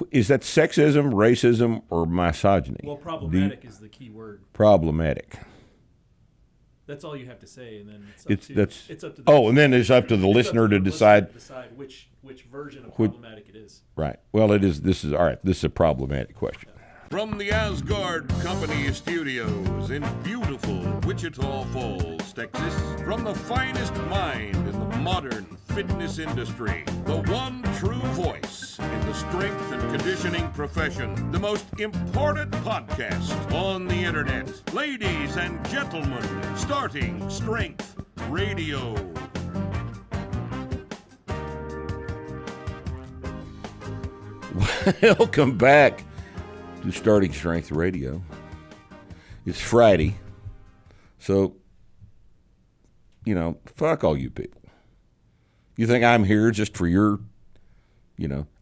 is that sexism, racism, or misogyny? Well, problematic is the key word. Problematic. That's all you have to say, and then it's up to and then it's up to the listener to decide which version of problematic it is. Right. Well, it is. This is all right. This is a problematic question. From the Asgard Company Studios in beautiful Wichita Falls, Texas, from the finest mind in the modern fitness industry, the one true voice in the strength and conditioning profession, the most important podcast on the internet. Ladies and gentlemen, starting Strength Radio. Welcome back to Starting Strength Radio. It's Friday, so, fuck all you people. You think I'm here just for your,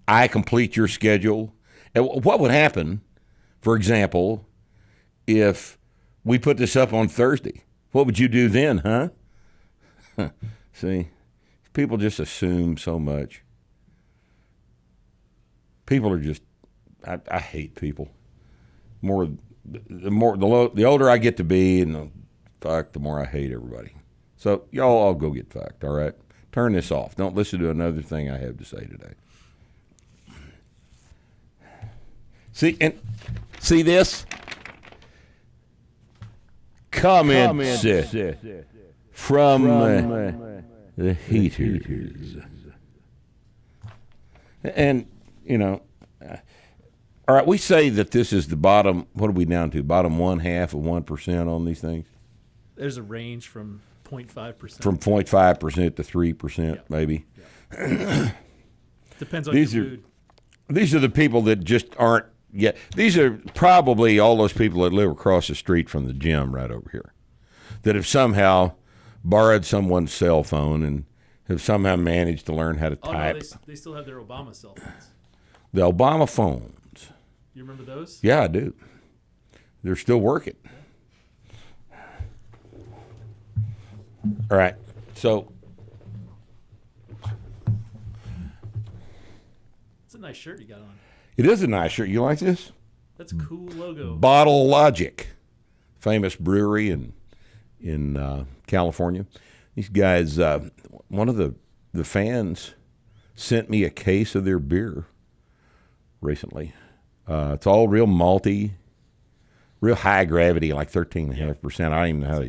I complete your schedule? And what would happen, for example, if we put this up on Thursday? What would you do then, huh? See, people just assume so much. People are just, I hate people. The older I get to be, and the more I hate everybody. So y'all all go get fucked, all right? Turn this off. Don't listen to another thing I have to say today. See this? Comment from the haters. And, all right, we say that this is the bottom, what are we down to? Bottom 1/2 of 1% on these things? There's a range from 0.5%. From 0.5% to 3%, maybe. Yeah. Depends on your mood. These are the people that just aren't yet. These are probably all those people that live across the street from the gym right over here that have somehow borrowed someone's cell phone and have somehow managed to learn how to type. No, they still have their Obama cell phones. The Obama phones. You remember those? Yeah, I do. They're still working. All right. So it's a nice shirt you got on. It is a nice shirt. You like this? That's a cool logo. Bottle Logic, famous brewery in California. These guys, one of the fans sent me a case of their beer recently. It's all real malty, real high gravity, like 13.5%. I don't even know how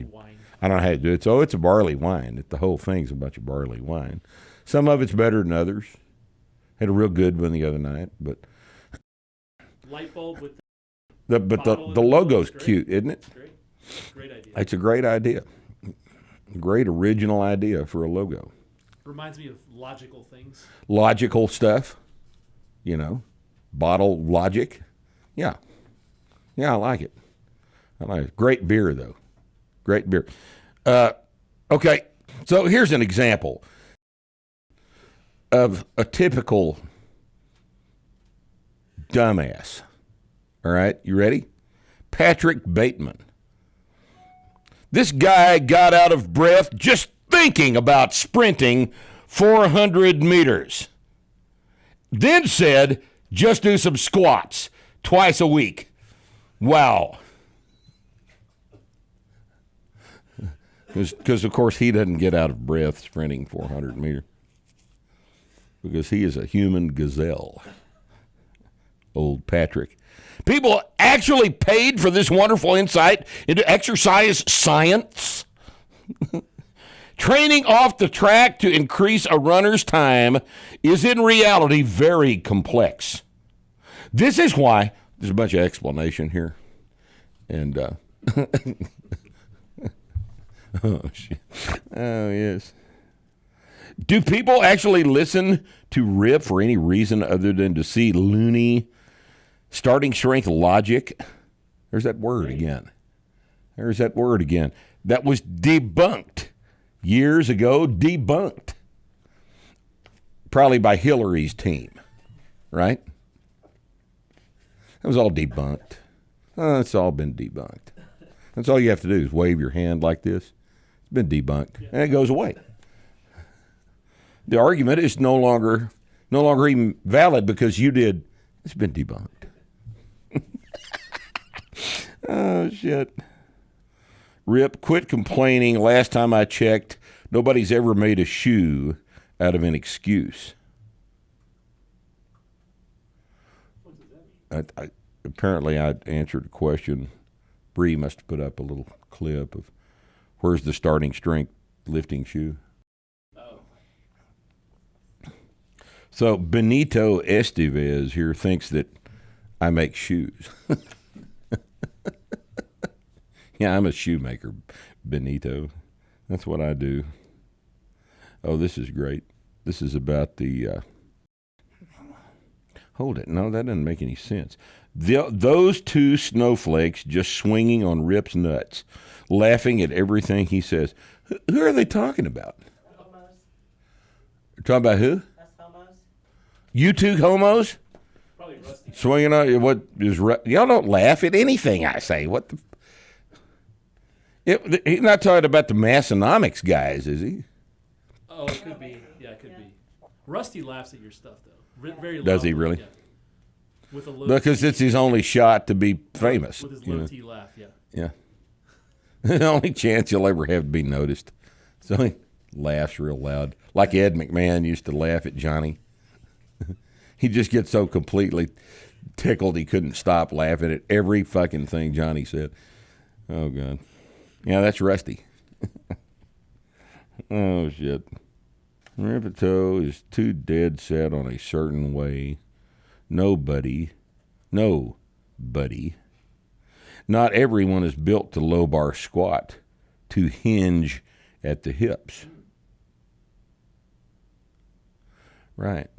I don't know how to do it. So it's a barley wine. The whole thing's a bunch of barley wine. Some of it's better than others. Had a real good one the other night, but light bulb with the logo's cute, isn't it? Great idea. It's a great idea. Great original idea for a logo. Reminds me of logical things. Logical stuff, Bottle Logic. Yeah, I like it. Great beer, though. Great beer. Okay, so here's an example of a typical dumbass. All right, you ready? Patrick Bateman. This guy got out of breath just thinking about sprinting 400 meters. Then said, just do some squats twice a week. Wow. Because, of course, he doesn't get out of breath sprinting 400 meters. Because he is a human gazelle. Old Patrick. People actually paid for this wonderful insight into exercise science. Training off the track to increase a runner's time is in reality very complex. This is why there's a bunch of explanation here. And, oh, shit. Oh, yes. Do people actually listen to Rip for any reason other than to see loony starting strength logic? There's that word again. That was debunked years ago, probably by Hillary's team, right? That was all debunked. It's all been debunked. That's all you have to do is wave your hand like this. It's been debunked, and it goes away. The argument is no longer even valid because you did It's been debunked. Oh, shit. Rip, quit complaining. Last time I checked, nobody's ever made a shoe out of an excuse. What does that mean? Apparently, I answered a question. Bree must have put up a little clip of where's the starting strength lifting shoe. Oh. So Benito Estevez here thinks that I make shoes. Yeah, I'm a shoemaker, Benito. That's what I do. Oh, this is great. This is about the... hold it. No, that doesn't make any sense. Those two snowflakes just swinging on Rip's nuts, laughing at everything he says. Who are they talking about? Homos. Talking about who? That's homos. You two homos? Probably Rusty. Swinging on what is... Y'all don't laugh at anything I say. What the... He's not talking about the Massonomics guys, is he? Oh, it could be. Yeah, it could be. Rusty laughs at your stuff, though. Very loudly. Does he really? Yeah. With a low Because T. it's his only shot to be famous. With his you low know? T laugh, yeah. Yeah. The only chance you'll ever have to be noticed. So he laughs real loud. Like Ed McMahon used to laugh at Johnny. He just gets so completely tickled he couldn't stop laughing at every fucking thing Johnny said. Oh, God. Yeah, that's Rusty. Oh, shit. Rippetoe is too dead set on a certain way. Nobody. Not everyone is built to low bar squat, to hinge at the hips. Right.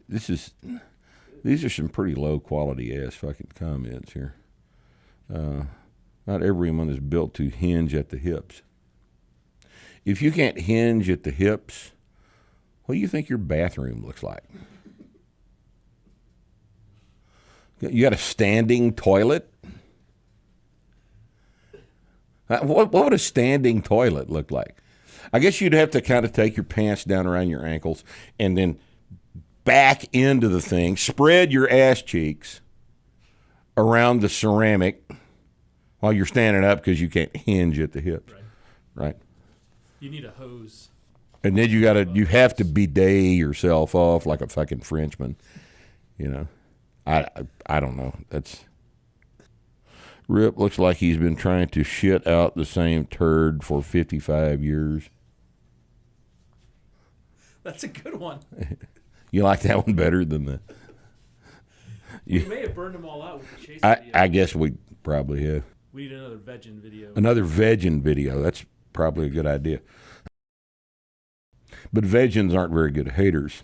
These are some pretty low quality ass fucking comments here. Not everyone is built to hinge at the hips. If you can't hinge at the hips, what do you think your bathroom looks like? You got a standing toilet? What would a standing toilet look like? I guess you'd have to kind of take your pants down around your ankles and then back into the thing, spread your ass cheeks around the ceramic while you're standing up because you can't hinge at the hips, right? You need a hose. And then you have to bidet yourself off like a fucking Frenchman, you know. I don't know. That's Rip looks like he's been trying to shit out the same turd for 55 years. That's a good one. You like that one better than the... We may have burned them all out with the chase video. I guess we probably have. We need another vegging video. Another vegging video. That's probably a good idea. But vegans aren't very good haters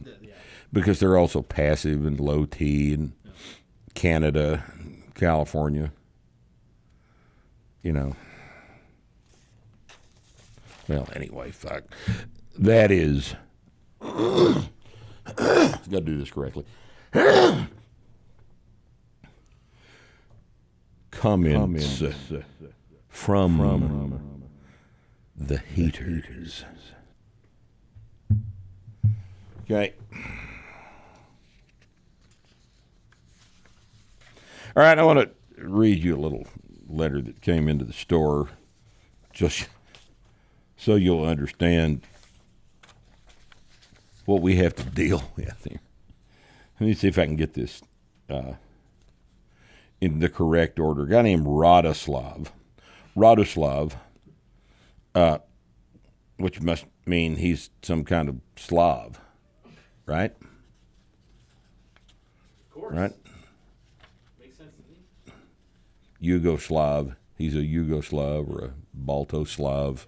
because they're also passive and low T in Canada, California. You know. Well, anyway, fuck. That is... Got to do this correctly. Comments from the haters. Okay. All right, I want to read you a little letter that came into the store just so you'll understand what we have to deal with here. Let me see if I can get this in the correct order. A guy named Radoslav, which must mean he's some kind of Slav, right? Of course. Right? Makes sense to me. Yugoslav. He's a Yugoslav or a Baltoslav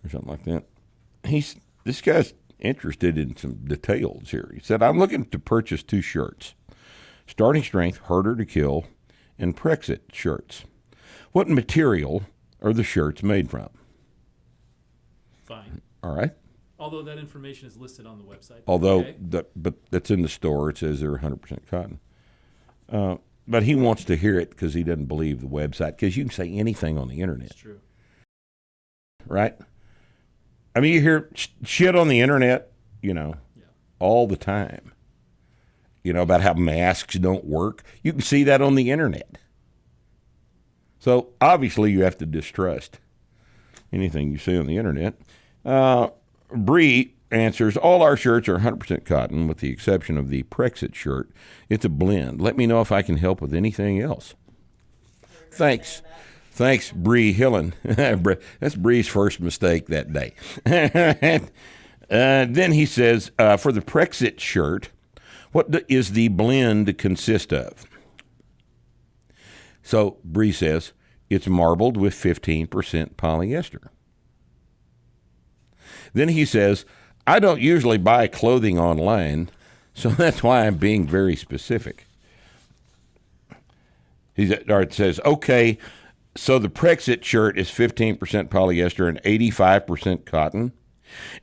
or something like that. This guy's interested in some details here. He said, I'm looking to purchase 2 shirts. Starting Strength, Harder to Kill, and Brexit shirts. What material are the shirts made from? Fine. All right. Although that information is listed on the website. But that's in the store. It says they're 100% cotton. But he wants to hear it because he doesn't believe the website, because you can say anything on the internet. That's true. Right? I mean, you hear shit on the internet, all the time. about how masks don't work. You can see that on the internet. So obviously you have to distrust anything you see on the internet. Bree answers, all our shirts are 100% cotton with the exception of the Brexit shirt. It's a blend. Let me know if I can help with anything else. Thanks. Thanks, Bree Hillen. That's Bree's first mistake that day. Then he says, for the Brexit shirt, what is the blend consist of? So Bree says, it's marbled with 15% polyester. Then he says, I don't usually buy clothing online, so that's why I'm being very specific. It says, okay, so the Brexit shirt is 15% polyester and 85% cotton,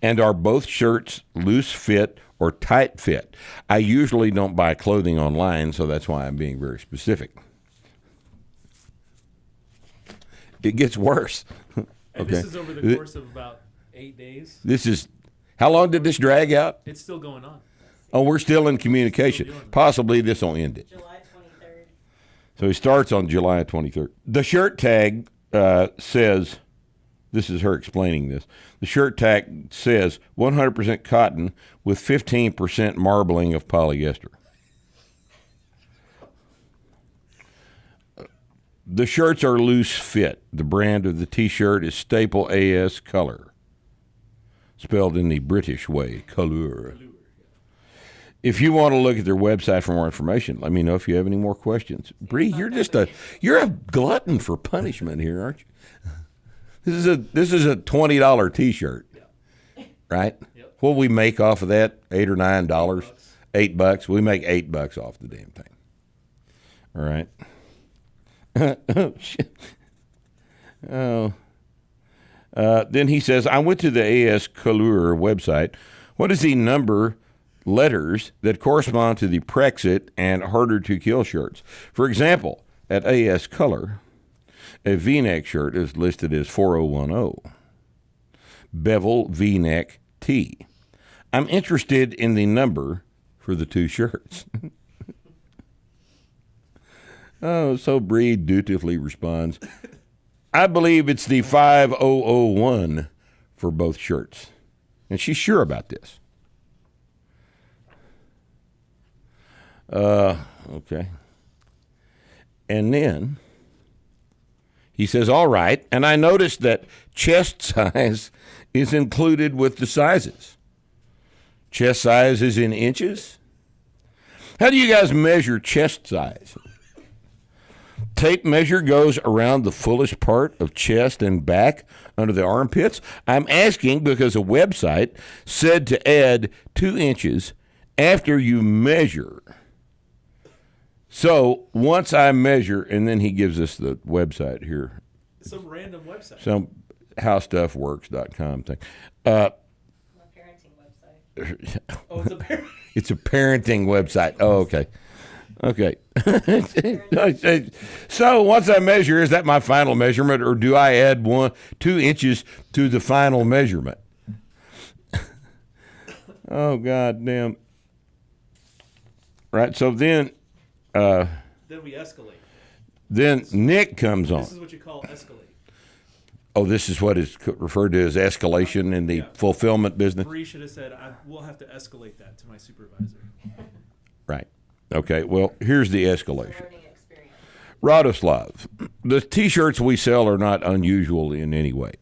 and are both shirts loose fit or tight fit? I usually don't buy clothing online, so that's why I'm being very specific. It gets worse. And okay. This is over the course of about 8 days. How long did this drag out? It's still going on. Oh, we're still in communication. Possibly this will end it. July 23rd. So he starts on July 23rd. The shirt tag says, this is her explaining this. The shirt tag says 100% cotton with 15% marbling of polyester. The shirts are loose fit. The brand of the T-shirt is Staple AS Color, spelled in the British way, Couleur. If you want to look at their website for more information, let me know if you have any more questions. Bree, you're a glutton for punishment here, aren't you? This is a $20 T-shirt, right? Yep. What we make off of that? $8 or $9? $8. We make $8 off the damn thing. All right. Oh shit. Oh. Then he says, I went to the AS Couleur website. What is the number letters that correspond to the Brexit and harder to kill shirts? For example, at AS Color, a V-neck shirt is listed as 4010. Bevel V-neck T. I'm interested in the number for the two shirts. Oh, so Bree dutifully responds, I believe it's the 5001 for both shirts. And she's sure about this. Okay. And then he says, all right, and I noticed that chest size is included with the sizes. Chest size is in inches? How do you guys measure chest size? Tape measure goes around the fullest part of chest and back under the armpits? I'm asking because a website said to add 2 inches after you measure. So once I measure, and then he gives us the website here. Some random website. Some howstuffworks.com thing. A parenting website. Oh, it's a parenting. It's a parenting website. Oh, okay. Okay. So once I measure, is that my final measurement, or do I add 2 inches to the final measurement? Oh, God damn. Right. So then we escalate. Then Nick comes on. This is what you call escalate. Oh, this is what is referred to as escalation in the fulfillment business? Bree should have said, we'll have to escalate that to my supervisor. Right. Okay, well, here's the escalation. Radoslav, the T-shirts we sell are not unusual in any way.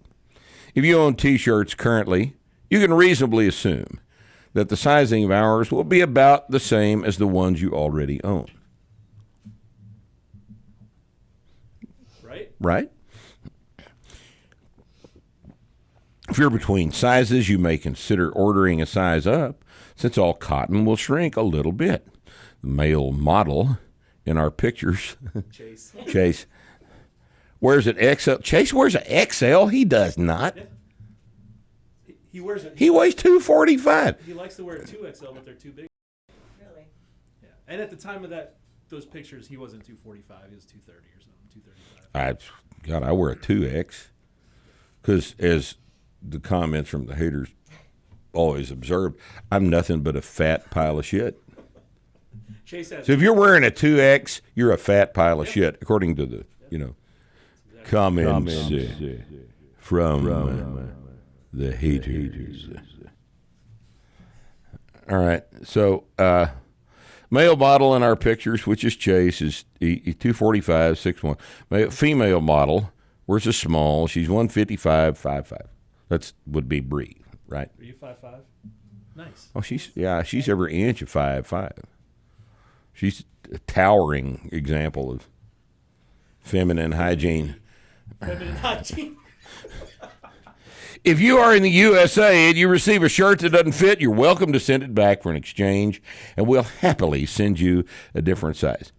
If you own T-shirts currently, you can reasonably assume that the sizing of ours will be about the same as the ones you already own. Right? Right? If you're between sizes, you may consider ordering a size up, since all cotton will shrink a little bit. The male model in our pictures, Chase, wears an XL. Chase wears an XL? He does not. Yeah. He wears it. He weighs 245. He likes to wear 2XL, but they're too big. Really? Yeah. And at the time of those pictures, he wasn't 245. He was 230 or something, 235. I wear a 2X because, as the comments from the haters always observed, I'm nothing but a fat pile of shit. Chase has So if you're wearing a 2X, you're a fat pile of shit, according to the, comments from the haters. All right. So male model in our pictures, which is Chase, is 245, 6'1". Female model, where's a small? She's 155, 5'5". That's would be Bree, right? Are you 5'5"? Nice. Oh, she's every inch of 5'5". She's a towering example of feminine hygiene. Feminine hygiene. If you are in the USA and you receive a shirt that doesn't fit, you're welcome to send it back for an exchange, and we'll happily send you a different size.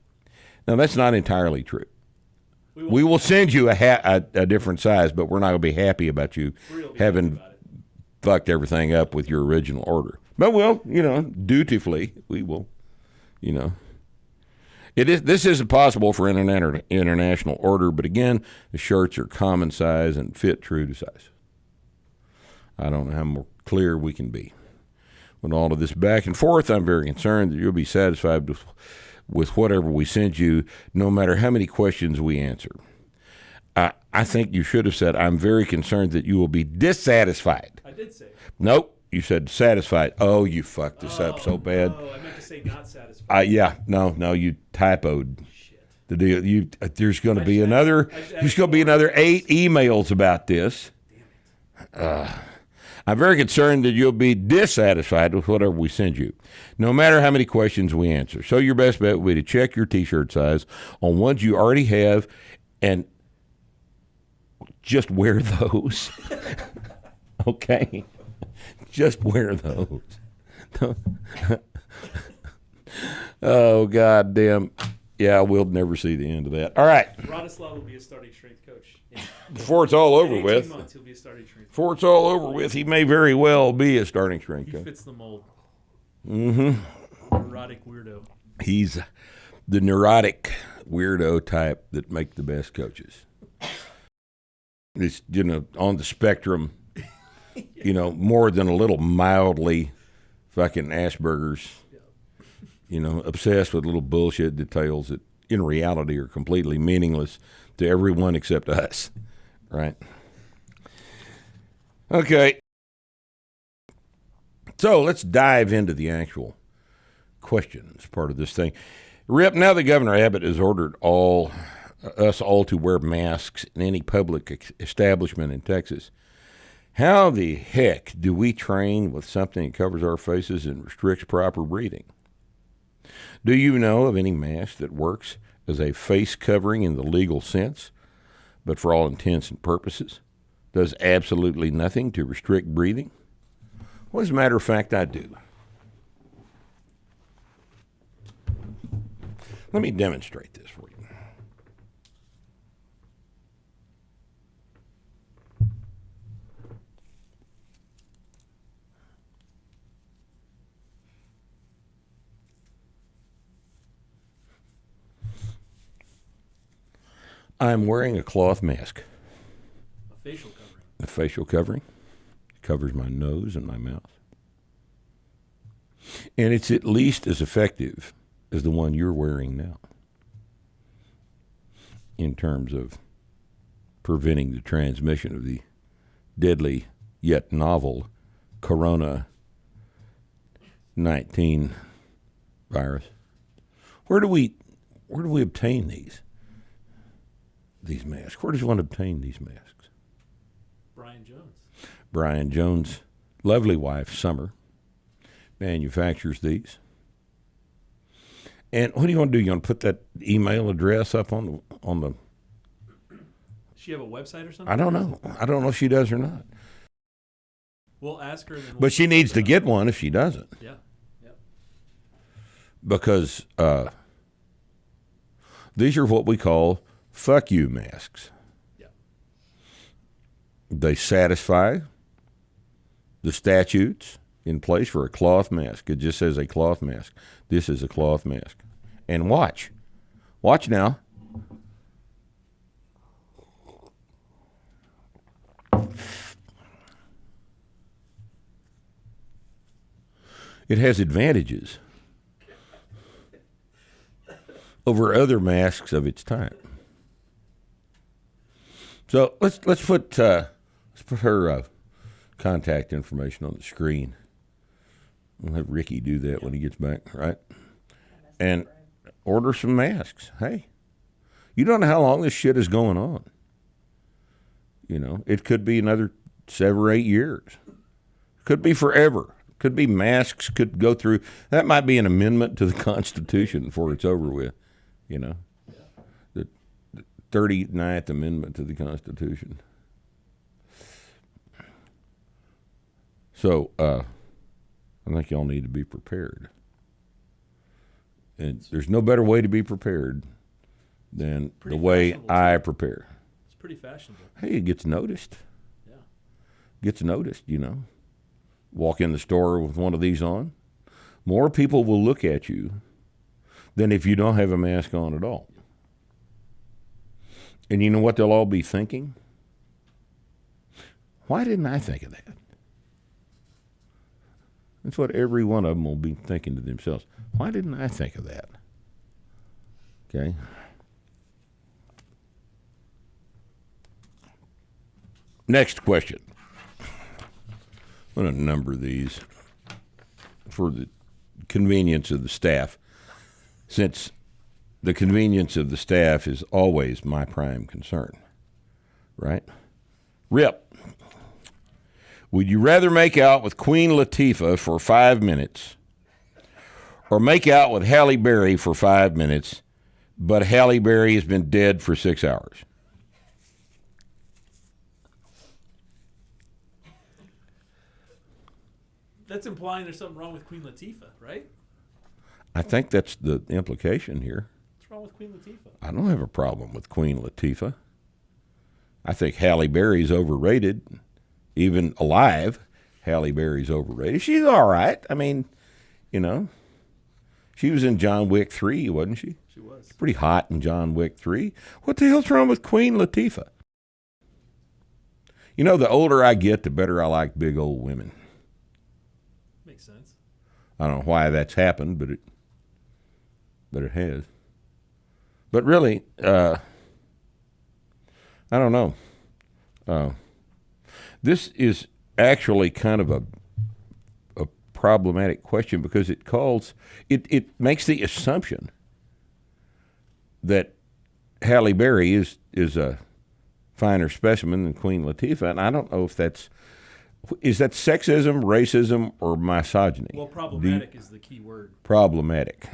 Now, that's not entirely true. We will send you a different size, but we're not going to be happy about you having fucked everything up with your original order. But we'll, dutifully, we will, This isn't possible for international order, but again, the shirts are common size and fit true to size. I don't know how more clear we can be. With all of this back and forth, I'm very concerned that you'll be satisfied with whatever we send you, no matter how many questions we answer. I think you should have said, I'm very concerned that you will be dissatisfied. I did say it. Nope, you said satisfied. Oh, you fucked this up so bad. Oh, I meant to say not satisfied. No, you typoed. Shit. The deal. There's going to be another 8 emails about this. I'm very concerned that you'll be dissatisfied with whatever we send you, no matter how many questions we answer. So your best bet would be to check your T-shirt size on ones you already have and just wear those. Okay? Just wear those. Oh, goddamn. Yeah, we'll never see the end of that. All right. Radislav will be a starting strength coach. Before it's all over In 18 with. months, he'll be a starting strength coach. Before it's all over with, he may very well be a starting strength He coach. fits the mold. Mm-hmm. Neurotic weirdo. He's the neurotic weirdo type that make the best coaches. It's, on the spectrum, more than a little mildly fucking Asperger's, obsessed with little bullshit details that in reality are completely meaningless to everyone except us, right? Okay. So let's dive into the actual questions part of this thing. Rip, now that Governor Abbott has ordered us all to wear masks in any public establishment in Texas, how the heck do we train with something that covers our faces and restricts proper breathing? Do you know of any mask that works as a face covering in the legal sense, but for all intents and purposes, does absolutely nothing to restrict breathing? Well, as a matter of fact, I do. Let me demonstrate this for you. I'm wearing a cloth mask. A facial covering. A facial covering. Covers my nose and my mouth. And it's at least as effective as the one you're wearing now in terms of preventing the transmission of the deadly yet novel Corona-19 virus. Where do we obtain these masks? Where does one obtain these masks? Brian Jones' lovely wife, Summer, manufactures these. And what do you want to do? You want to put that email address up on the? Does she have a website or something? I don't know. I don't know if she does or not. We'll ask her. And then But she needs to get one if she doesn't. Yeah. Yep. Because these are what we call fuck you masks. Yeah. They satisfy the statutes in place for a cloth mask. It just says a cloth mask. This is a cloth mask. And watch. Watch now. It has advantages. over other masks of its time. So let's put her contact information on the screen. We'll have Ricky do that when he gets back, right? And order some masks. Hey, you don't know how long this shit is going on. You know, it could be another 7 or 8 years. Could be forever. Could be masks could go through. That might be an amendment to the Constitution before it's over with, you know. The 39th Amendment to the Constitution. So I think y'all need to be prepared. And there's no better way to be prepared than the way I prepare. It's pretty fashionable. Hey, it gets noticed. Yeah. Gets noticed, you know. Walk in the store with one of these on. More people will look at you than if you don't have a mask on at all. And you know what they'll all be thinking? Why didn't I think of that? That's what every one of them will be thinking to themselves. Why didn't I think of that? Okay. Next question. I'm going to number these for the convenience of the staff, since the convenience of the staff is always my prime concern, right? Rip, would you rather make out with Queen Latifah for 5 minutes or make out with Halle Berry for 5 minutes, but Halle Berry has been dead for 6 hours? That's implying there's something wrong with Queen Latifah, right? I think that's the implication here. What's wrong with Queen Latifah? I don't have a problem with Queen Latifah. I think Halle Berry's overrated. Even alive, Halle Berry's overrated. She's all right. I mean, you know, she was in John Wick 3, wasn't she? She was. Pretty hot in John Wick 3. What the hell's wrong with Queen Latifah? You know, the older I get, the better I like big old women. Makes sense. I don't know why that's happened, but it has. But really, I don't know. This is actually kind of a problematic question because it makes the assumption that Halle Berry is a finer specimen than Queen Latifah, and I don't know if is that sexism, racism, or misogyny? Well, problematic is the key word. Problematic.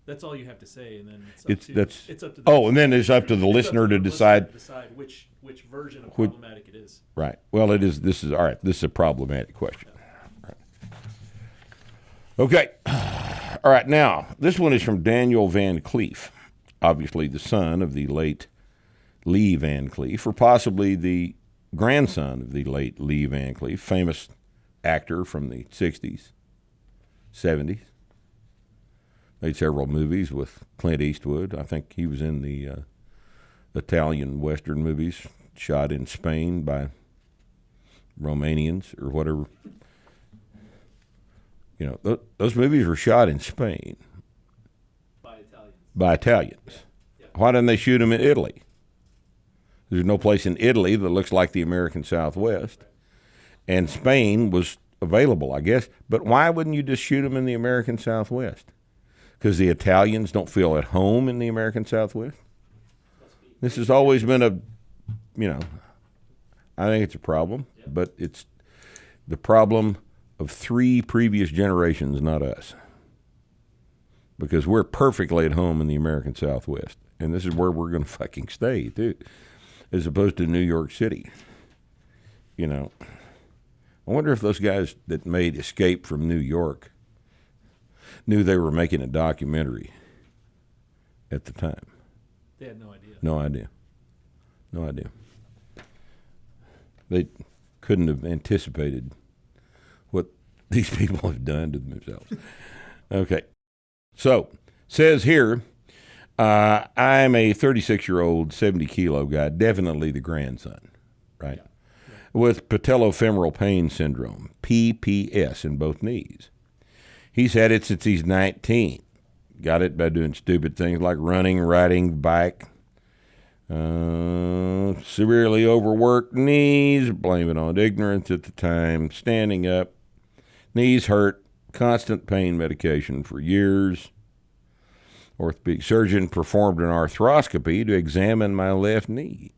That's all you have to say, and then it's up to and then it's up to the listener to decide which version of problematic it is. Right. Well, it is. This is all right. This is a problematic question. Right. Okay. All right. Now, this one is from Daniel Van Cleef, obviously the son of the late Lee Van Cleef, or possibly the grandson of the late Lee Van Cleef, famous actor from the 60s, 70s. Made several movies with Clint Eastwood. I think he was in the Italian Western movies shot in Spain by Romanians or whatever. You know, those movies were shot in Spain. By Italians. Yeah. Why didn't they shoot them in Italy? There's no place in Italy that looks like the American Southwest. And Spain was available, I guess. But why wouldn't you just shoot them in the American Southwest? Because the Italians don't feel at home in the American Southwest? This has always been I think it's a problem, but it's the problem of 3 previous generations, not us. Because we're perfectly at home in the American Southwest. And this is where we're going to fucking stay, too, as opposed to New York City. You know, I wonder if those guys that made Escape from New York knew they were making a documentary at the time. They had no idea. No idea. They couldn't have anticipated what these people have done to themselves. Okay. So, says here, I'm a 36-year-old, 70-kilo guy, definitely the grandson, right? Yeah. With patellofemoral pain syndrome, PPS, in both knees. He's had it since he's 19. Got it by doing stupid things like running, riding, bike. Severely overworked knees, blame it on ignorance at the time, standing up, knees hurt, constant pain medication for years. Orthopedic surgeon performed an arthroscopy to examine my left knee.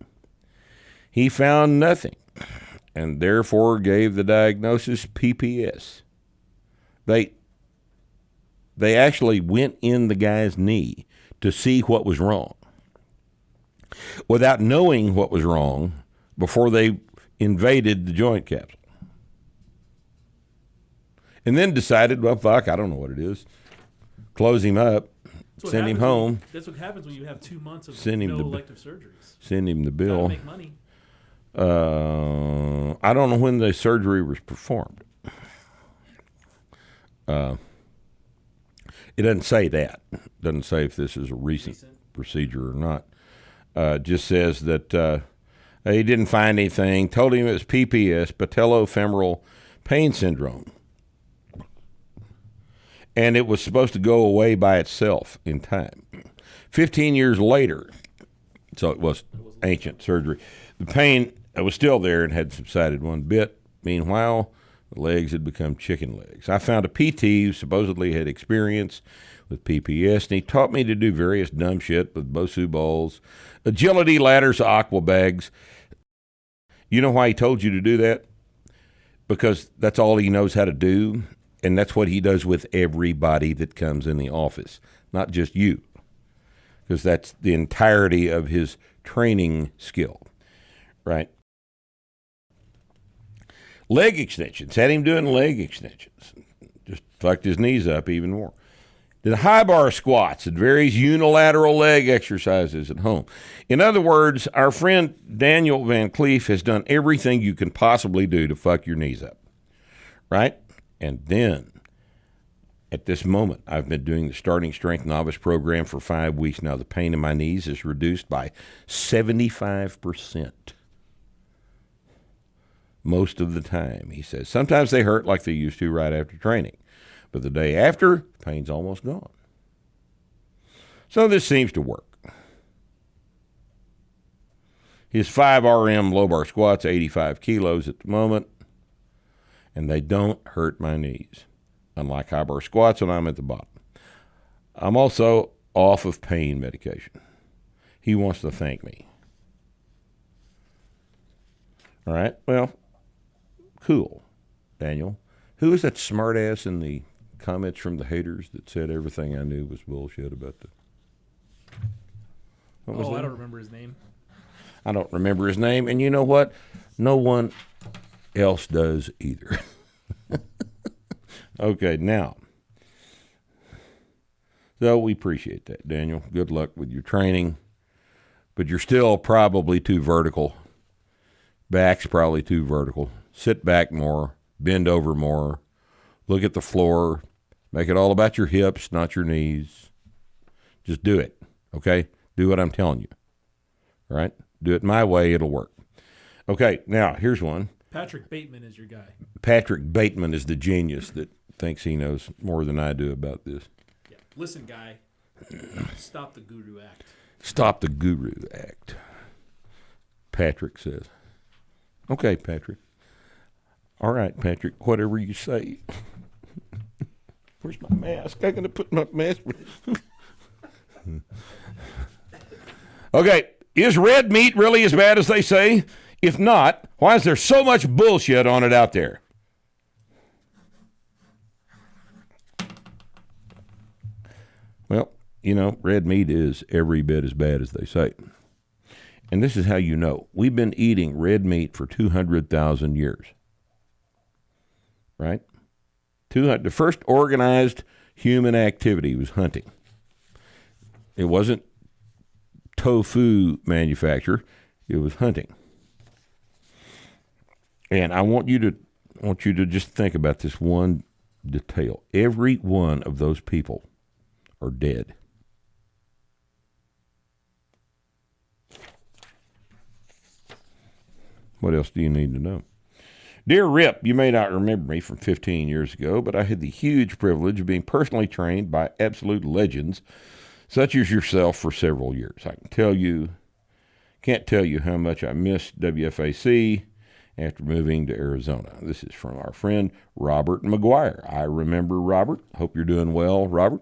He found nothing and therefore gave the diagnosis PPS. They actually went in the guy's knee to see what was wrong without knowing what was wrong before they invaded the joint capsule. And then decided, well, fuck, I don't know what it is. Close him up, send him home. That's what happens when you have 2 months of Send him no the- elective surgeries. Send him the Gotta bill. make money. I don't know when the surgery was performed. It doesn't say that. It doesn't say if this is a recent procedure or not. It just says that he didn't find anything. Told him it was PPS, patellofemoral pain syndrome. And it was supposed to go away by itself in time. 15 years later, so it was ancient surgery, the pain was still there and had subsided one bit. Meanwhile, the legs had become chicken legs. I found a PT who supposedly had experience with PPS, and he taught me to do various dumb shit with Bosu balls, agility ladders, aqua bags. You know why he told you to do that? Because that's all he knows how to do, and that's what he does with everybody that comes in the office, not just you, because that's the entirety of his training skill, right? Leg extensions. Had him doing leg extensions. Just fucked his knees up even more. Did high bar squats and various unilateral leg exercises at home. In other words, our friend Daniel Van Cleef has done everything you can possibly do to fuck your knees up, right? And then, at this moment, I've been doing the Starting Strength Novice program for 5 weeks now. The pain in my knees is reduced by 75%. Most of the time, he says. Sometimes they hurt like they used to right after training. But the day after, pain's almost gone. So this seems to work. His 5RM low bar squats, 85 kilos at the moment, and they don't hurt my knees, unlike high bar squats when I'm at the bottom. I'm also off of pain medication. He wants to thank me. All right, well, cool, Daniel. Who is that smartass in the comments from the haters that said everything I knew was bullshit about the... What was that? I don't remember his name. I don't remember his name, and you know what? No one else does either. Okay, now. So we appreciate that, Daniel. Good luck with your training. But you're still probably too vertical. Back's probably too vertical. Sit back more. Bend over more. Look at the floor. Make it all about your hips, not your knees. Just do it, okay? Do what I'm telling you, all right? Do it my way, it'll work. Okay, now, here's one. Patrick Bateman is your guy. Patrick Bateman is the genius that thinks he knows more than I do about this. Yeah. Listen, guy. Stop the Guru Act. Stop the Guru Act, Patrick says. Okay, Patrick. All right, Patrick, whatever you say. Where's my mask? I'm going to put my mask. Okay, is red meat really as bad as they say? If not, why is there so much bullshit on it out there? Well, you know, red meat is every bit as bad as they say. And this is how you know. We've been eating red meat for 200,000 years. Right? The first organized human activity was hunting. It wasn't tofu manufacture. It was hunting. And I want you to just think about this one detail. Every one of those people are dead. What else do you need to know? Dear Rip, you may not remember me from 15 years ago, but I had the huge privilege of being personally trained by absolute legends such as yourself for several years. Can't tell you how much I missed WFAC after moving to Arizona. This is from our friend Robert McGuire. I remember Robert. Hope you're doing well, Robert.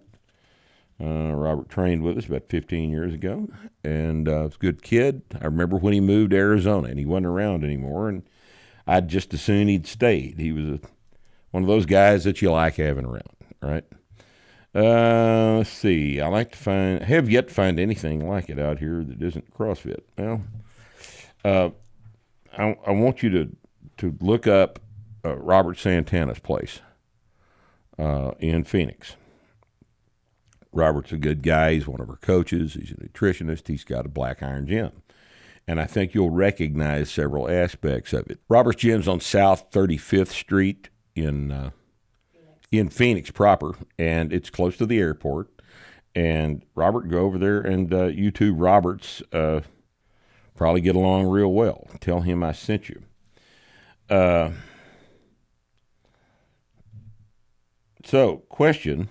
Robert trained with us about 15 years ago, and was a good kid. I remember when he moved to Arizona, and he wasn't around anymore, and I'd just as soon he'd stayed. He was one of those guys that you like having around, right? Let's see. Have yet to find anything like it out here that isn't CrossFit. Well, I want you to look up Robert Santana's place in Phoenix. Robert's a good guy. He's one of our coaches. He's a nutritionist. He's got a black iron gym. And I think you'll recognize several aspects of it. Robert's Gym's on South 35th Street in Phoenix proper, and it's close to the airport. And Robert, go over there, and you two Roberts probably get along real well. Tell him I sent you. So, question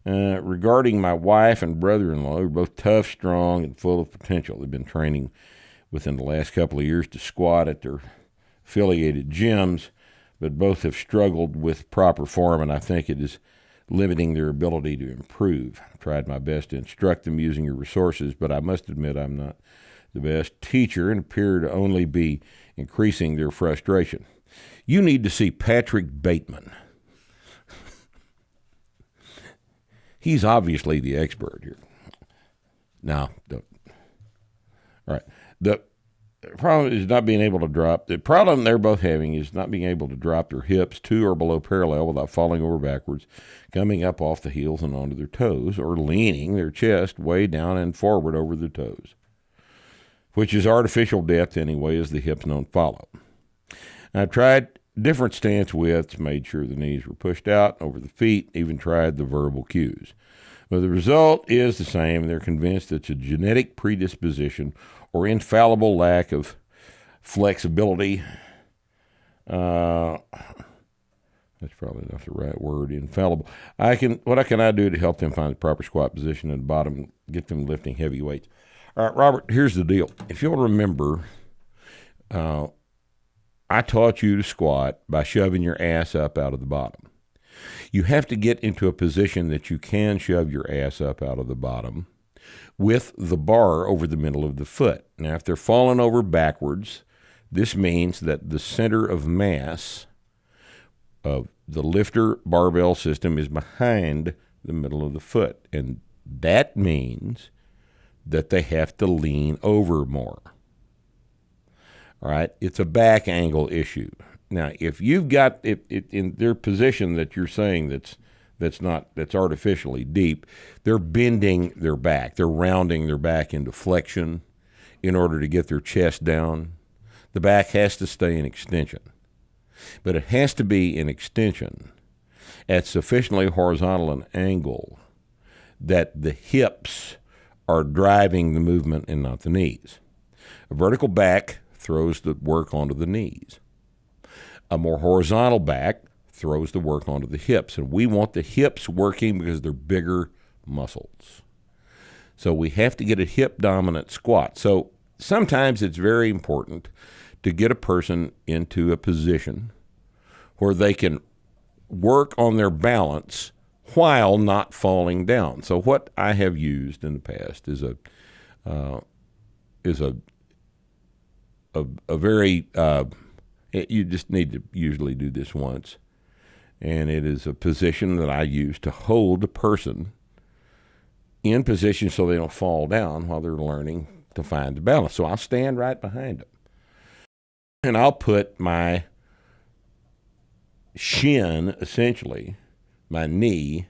regarding my wife and brother-in-law. They're both tough, strong, and full of potential. They've been training within the last couple of years to squat at their affiliated gyms, but both have struggled with proper form, and I think it is limiting their ability to improve. I've tried my best to instruct them using your resources, but I must admit I'm not the best teacher and appear to only be increasing their frustration. You need to see Patrick Bateman. He's obviously the expert here. Now, all right. The problem is not being able to drop. The problem they're both having is not being able to drop their hips to or below parallel without falling over backwards, coming up off the heels and onto their toes, or leaning their chest way down and forward over their toes, which is artificial depth anyway, as the hips don't follow. I've tried different stance widths, made sure the knees were pushed out over the feet, even tried the verbal cues. But the result is the same, and they're convinced it's a genetic predisposition or infallible lack of flexibility. That's probably not the right word, infallible. What can I do to help them find the proper squat position at the bottom, get them lifting heavy weights? All right, Robert, here's the deal. If you'll remember, I taught you to squat by shoving your ass up out of the bottom. You have to get into a position that you can shove your ass up out of the bottom with the bar over the middle of the foot. Now, if they're falling over backwards, this means that the center of mass of the lifter barbell system is behind the middle of the foot. And that means that they have to lean over more. All right, it's a back angle issue. Now, if you've got it in their position that you're saying that's artificially deep, they're bending their back. They're rounding their back into flexion in order to get their chest down. The back has to stay in extension, but it has to be in extension at sufficiently horizontal an angle that the hips are driving the movement and not the knees. A vertical back throws the work onto the knees. A more horizontal back throws the work onto the hips, and we want the hips working because they're bigger muscles. So we have to get a hip-dominant squat. So sometimes it's very important to get a person into a position where they can work on their balance while not falling down. So what I have used in the past is a very you just need to usually do this once, and it is a position that I use to hold a person in position so they don't fall down while they're learning to find the balance. So I'll stand right behind them, and I'll put my shin, essentially, my knee,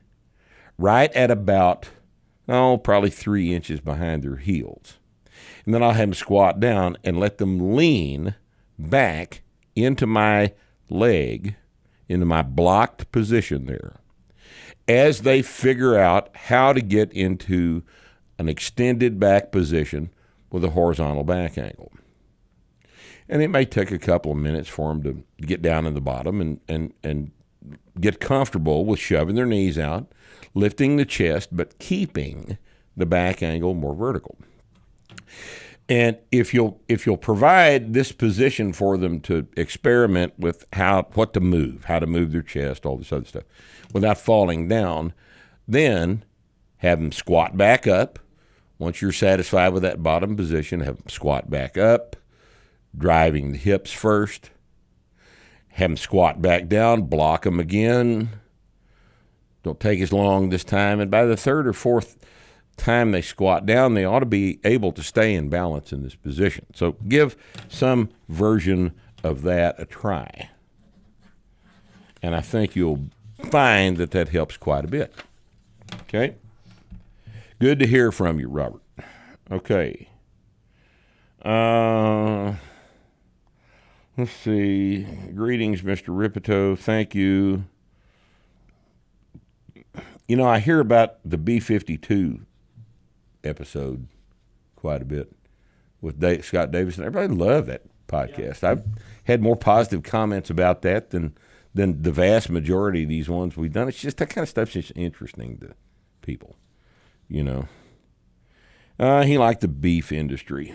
right at about, probably 3 inches behind their heels. And then I'll have them squat down and let them lean back into my leg, into my blocked position there, as they figure out how to get into an extended back position with a horizontal back angle. And it may take a couple of minutes for them to get down in the bottom and get comfortable with shoving their knees out, lifting the chest, but keeping the back angle more vertical. And if you'll provide this position for them to experiment with what to move, how to move their chest, all this other stuff, without falling down, then have them squat back up. Once you're satisfied with that bottom position, have them squat back up, driving the hips first. Have them squat back down, block them again. Don't take as long this time. And by the third or fourth time they squat down, they ought to be able to stay in balance in this position. So give some version of that a try. And I think you'll find that helps quite a bit. Okay? Good to hear from you, Robert. Okay. Let's see. Greetings, Mr. Rippetoe. Thank you. You know, I hear about the B-52 episode quite a bit with Scott Davis. Everybody loved that podcast. Yeah. I've had more positive comments about that than the vast majority of these ones we've done. It's just that kind of stuff's just interesting to people, you know. He liked the beef industry,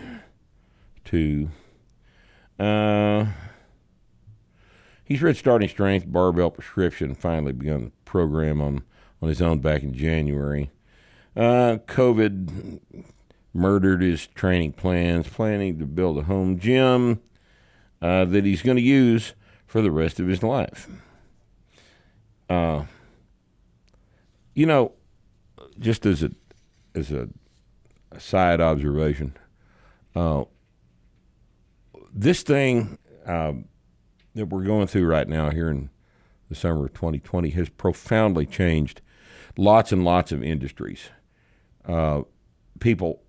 too. He's read Starting Strength, Barbell Prescription, and finally begun the program on his own back in January. COVID murdered his training plans, planning to build a home gym that he's going to use for the rest of his life. You know, just as a side observation, this thing that we're going through right now here in the summer of 2020 has profoundly changed lots and lots of industries. People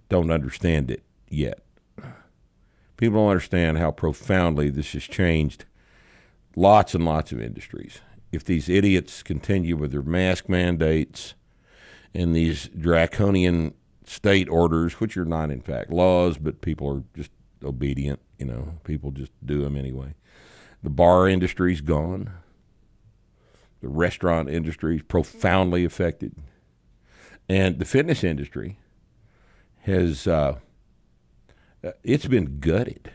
don't understand it yet. People don't understand how profoundly this has changed lots and lots of industries. If these idiots continue with their mask mandates and these draconian state orders, which are not in fact laws, but people are just obedient, you know, people just do them anyway. The bar industry's gone. The restaurant industry is profoundly affected. And the fitness industry has it's been gutted.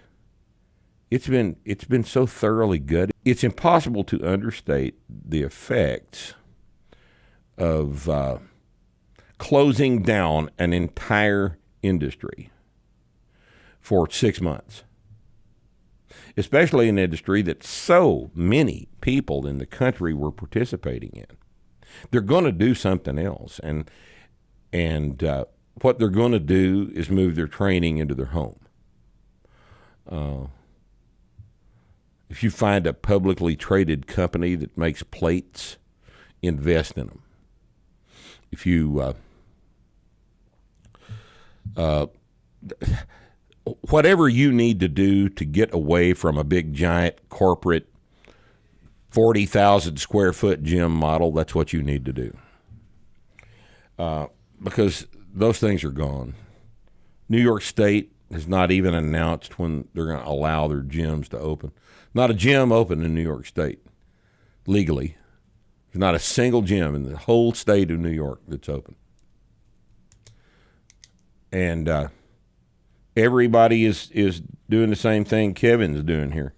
It's been so thoroughly gutted. It's impossible to understate the effects of closing down an entire industry for 6 months, especially an industry that so many people in the country were participating in. They're going to do something else, and what they're going to do is move their training into their home. If you find a publicly traded company that makes plates, invest in them. If you whatever you need to do to get away from a big giant corporate 40,000 square foot gym model, that's what you need to do. Because those things are gone. New York State has not even announced when they're going to allow their gyms to open. Not a gym open in New York State, legally. There's not a single gym in the whole state of New York that's open. And everybody is doing the same thing Kevin's doing here.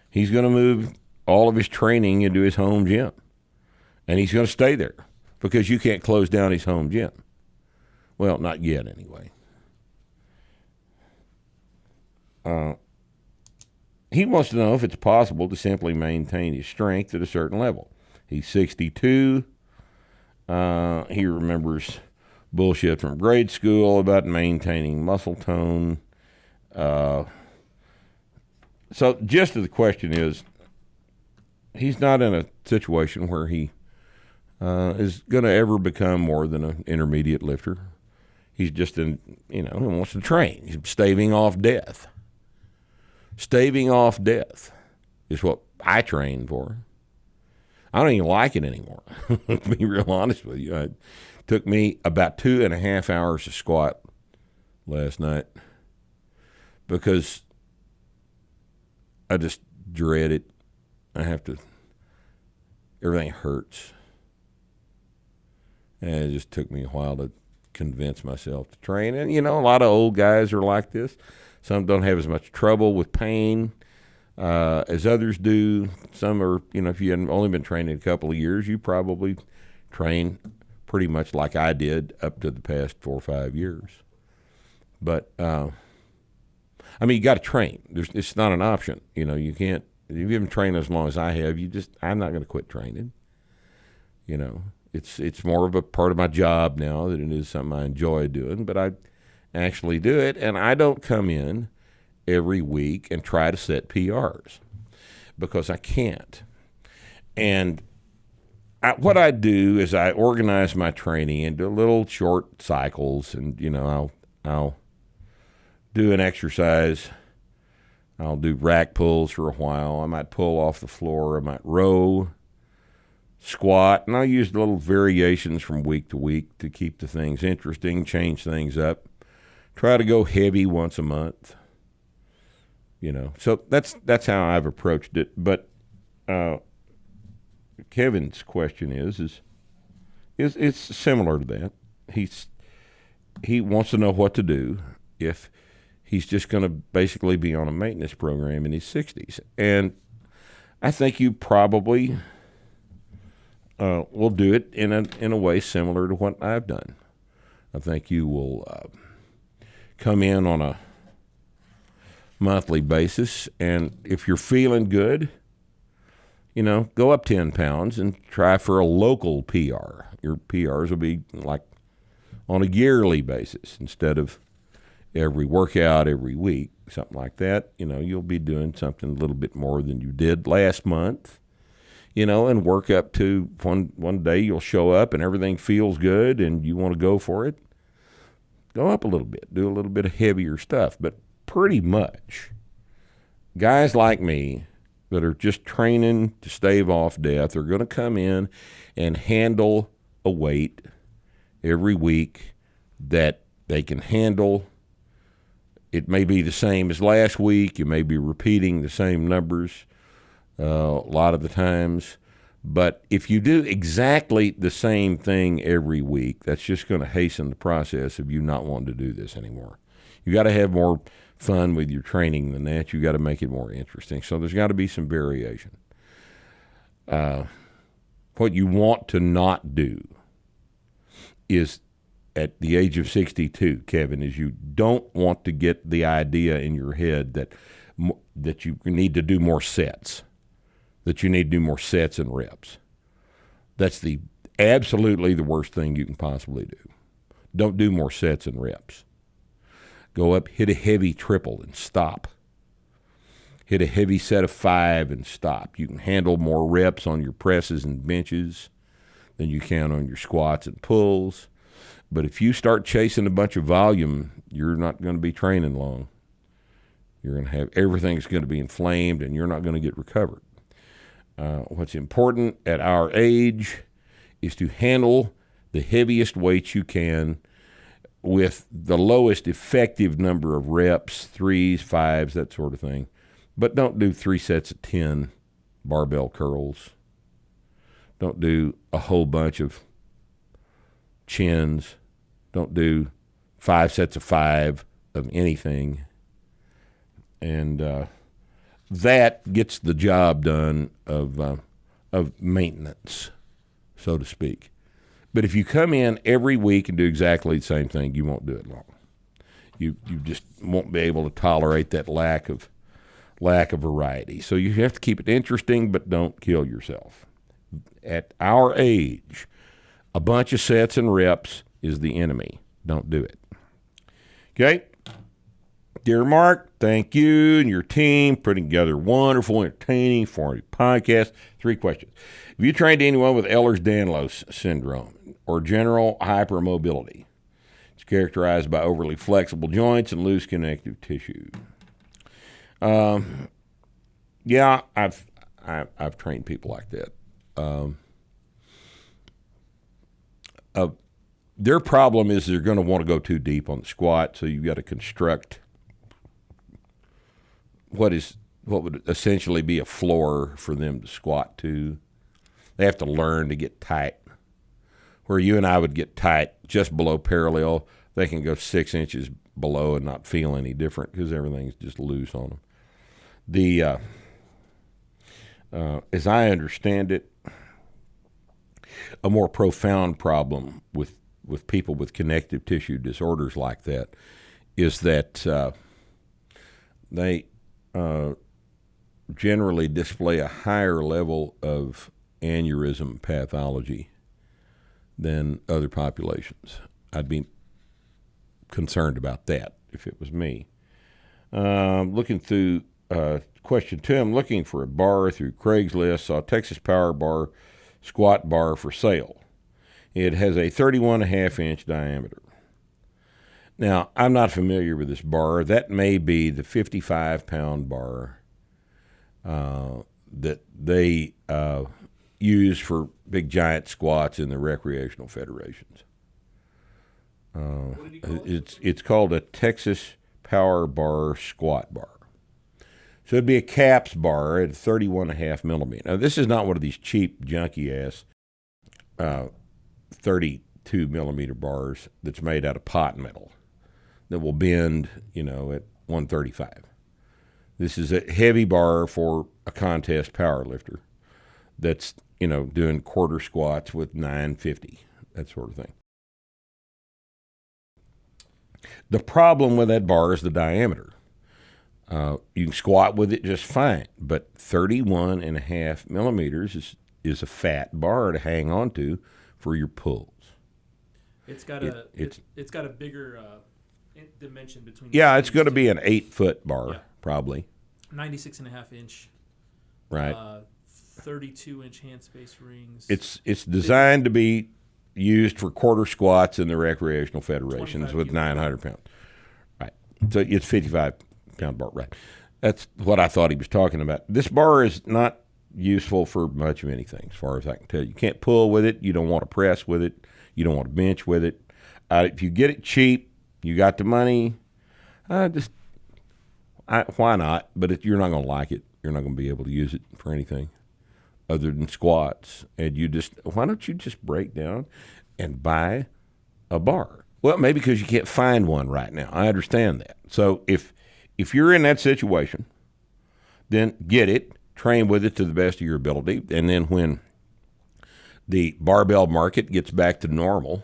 He's going to move all of his training into his home gym. And he's going to stay there because you can't close down his home gym. Well, not yet anyway. He wants to know if it's possible to simply maintain his strength at a certain level. He's 62. He remembers bullshit from grade school about maintaining muscle tone. So gist of the question is, he's not in a situation where he is going to ever become more than an intermediate lifter. He's just he wants to train. He's staving off death. Staving off death is what I train for. I don't even like it anymore, to be real honest with you. It took me about 2.5 hours to squat last night because I just dread it. Everything hurts. And it just took me a while to convince myself to train. And, a lot of old guys are like this. Some don't have as much trouble with pain as others do. Some are, if you hadn't only been training a couple of years, you probably train pretty much like I did up to the past 4 or 5 years. But, you got to train. It's not an option. You can't, if you haven't trained as long as I have, I'm not going to quit training. It's more of a part of my job now than it is something I enjoy doing, but I actually do it, and I don't come in every week and try to set PRs because I can't. And what I do is I organize my training into little short cycles, and I'll do an exercise. I'll do rack pulls for a while. I might pull off the floor. I might row, squat, and I'll use little variations from week to week to keep the things interesting, change things up. Try to go heavy once a month. So that's how I've approached it. But Kevin's question is it's similar to that. He wants to know what to do if he's just going to basically be on a maintenance program in his 60s. And I think you probably will do it in a way similar to what I've done. I think you will come in on a monthly basis, and if you're feeling good, go up 10 pounds and try for a local PR. Your PRs will be like on a yearly basis instead of every workout every week, something like that. You'll be doing something a little bit more than you did last month, and work up to one day you'll show up and everything feels good and you want to go for it. Go up a little bit, do a little bit of heavier stuff. But pretty much, guys like me that are just training to stave off death are going to come in and handle a weight every week that they can handle. It may be the same as last week. You may be repeating the same numbers a lot of the times. But if you do exactly the same thing every week, that's just going to hasten the process of you not wanting to do this anymore. You got to have more fun with your training than that. You got to make it more interesting. So there's got to be some variation. What you want to not do is, at the age of 62, Kevin, is you don't want to get the idea in your head that you need to do more sets, that you need to do more sets and reps. That's absolutely the worst thing you can possibly do. Don't do more sets and reps. Go up, hit a heavy triple and stop. Hit a heavy set of 5 and stop. You can handle more reps on your presses and benches than you can on your squats and pulls. But if you start chasing a bunch of volume, you're not going to be training long. You're going to have everything's going to be inflamed, and you're not going to get recovered. What's important at our age is to handle the heaviest weights you can with the lowest effective number of reps, 3s, 5s, that sort of thing. But don't do 3 sets of 10 barbell curls. Don't do a whole bunch of chins. Don't do 5 sets of 5 of anything. And that gets the job done of maintenance, so to speak. But if you come in every week and do exactly the same thing, you won't do it long. You just won't be able to tolerate that lack of variety. So you have to keep it interesting, but don't kill yourself. At our age, a bunch of sets and reps is the enemy. Don't do it. Okay? Dear Mark, thank you and your team for putting together wonderful, entertaining, informative podcast. 3 questions. Have you trained anyone with Ehlers-Danlos syndrome or general hypermobility? It's characterized by overly flexible joints and loose connective tissue. Yeah, I've trained people like that. Their problem is they're going to want to go too deep on the squat, so you've got to construct what is what would essentially be a floor for them to squat to. They have to learn to get tight. Where you and I would get tight just below parallel, they can go 6 inches below and not feel any different because everything's just loose on them. The as I understand it, a more profound problem with people with connective tissue disorders like that is that they generally display a higher level of aneurysm pathology than other populations. I'd be concerned about that if it was me. Looking through question 2, I'm looking for a bar through Craigslist, saw Texas Power Bar squat bar for sale. It has a 31.5-inch diameter. Now, I'm not familiar with this bar. That may be the 55-pound bar that they use for big giant squats in the recreational federations. What did you call it? It's called a Texas Power Bar squat bar. So it'd be a caps bar at 31.5 millimeter. Now, this is not one of these cheap, junky-ass 32 millimeter bars that's made out of pot metal that will bend, at 135. This is a heavy bar for a contest power lifter that's, doing quarter squats with 950, that sort of thing. The problem with that bar is the diameter. You can squat with it just fine, but 31.5 millimeters is a fat bar to hang on to for your pulls. It's got it's got a bigger dimension between. Yeah, it's going to be an 8-foot bar, probably. 96.5-inch. Right. 32-inch hand space rings. It's designed to be used for quarter squats in the recreational federations with 900 pounds. Right. So it's 55-pound bar. Right. That's what I thought he was talking about. This bar is not useful for much of anything, as far as I can tell. You can't pull with it. You don't want to press with it. You don't want to bench with it. If you get it cheap, you got the money, why not? But you're not going to like it. You're not going to be able to use it for anything other than squats. And why don't you just break down and buy a bar? Well, maybe because you can't find one right now. I understand that. So if you're in that situation, then get it, train with it to the best of your ability, and then when the barbell market gets back to normal,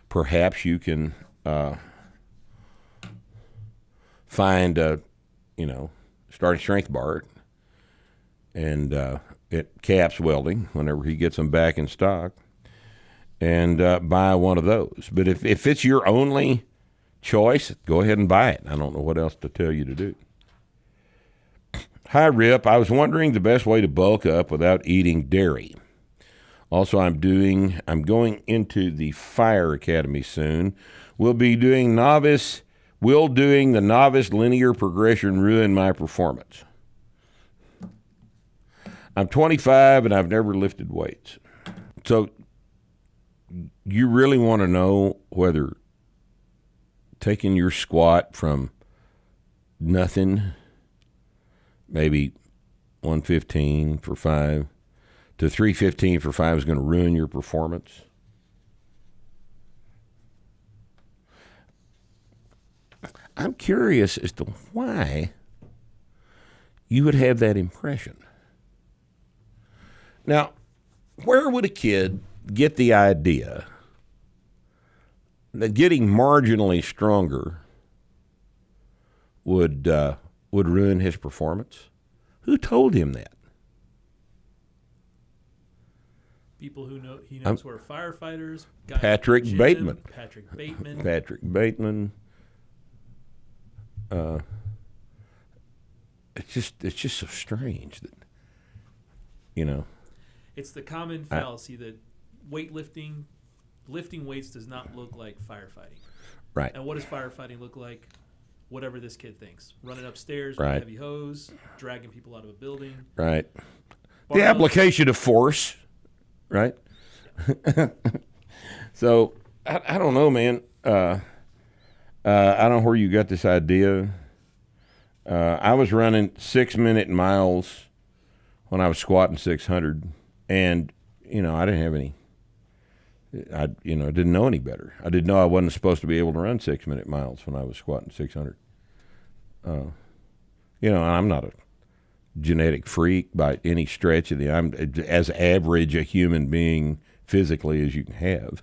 perhaps you can find a, starting strength bar and at Caps Welding whenever he gets them back in stock, and buy one of those. But if it's your only choice, go ahead and buy it. I don't know what else to tell you to do. Hi, Rip. I was wondering the best way to bulk up without eating dairy. Also, I'm going into the Fire Academy soon. Will doing the novice linear progression ruin my performance? I'm 25 and I've never lifted weights. So you really want to know whether taking your squat from nothing, maybe 115 for 5, to 315 for 5 is going to ruin your performance? I'm curious as to why you would have that impression. Now, where would a kid get the idea that getting marginally stronger would ruin his performance? Who told him that? People who know he knows who are firefighters. Guys Patrick in the gym, Bateman. Patrick Bateman. It's just so strange that It's the common fallacy that lifting weights does not look like firefighting. Right. And what does firefighting look like? Whatever this kid thinks. Running upstairs Right. with a heavy hose, dragging people out of a building. Right. The application of force, right? So I don't know, man. I don't know where you got this idea. I was running 6-minute miles when I was squatting 600, and I didn't have any. I didn't know any better. I didn't know I wasn't supposed to be able to run 6-minute miles when I was squatting 600. I'm not a genetic freak by any stretch of I'm as average a human being physically as you can have,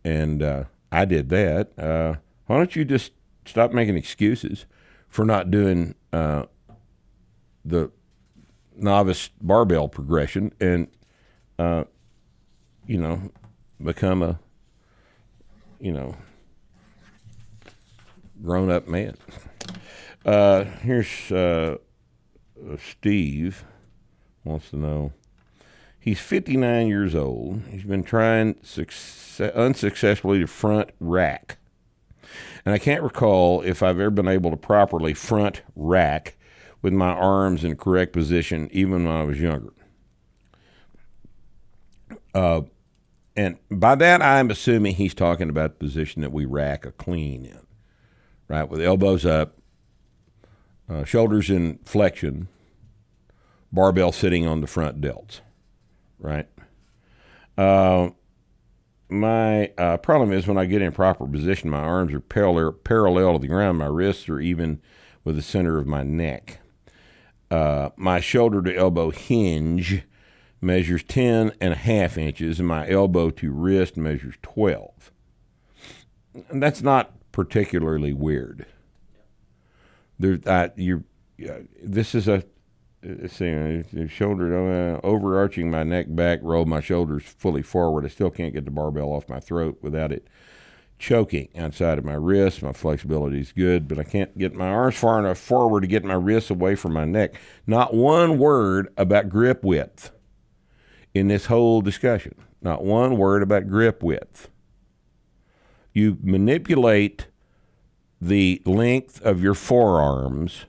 and I did that. Why don't you just stop making excuses for not doing the novice barbell progression and become a grown-up man. Here's Steve wants to know. He's 59 years old. He's been trying unsuccessfully to front rack. And I can't recall if I've ever been able to properly front rack with my arms in correct position, even when I was younger. And by that, I'm assuming he's talking about the position that we rack a clean in, right? With elbows up, shoulders in flexion, barbell sitting on the front delts, right? My problem is when I get in proper position, my arms are parallel to the ground. My wrists are even with the center of my neck. My shoulder to elbow hinge measures 10.5 inches, and my elbow to wrist measures 12. And that's not particularly weird. This is a shoulder overarching my neck back, roll my shoulders fully forward. I still can't get the barbell off my throat without it choking outside of my wrist. My flexibility is good, but I can't get my arms far enough forward to get my wrists away from my neck. Not one word about grip width in this whole discussion. Not one word about grip width. You manipulate the length of your forearms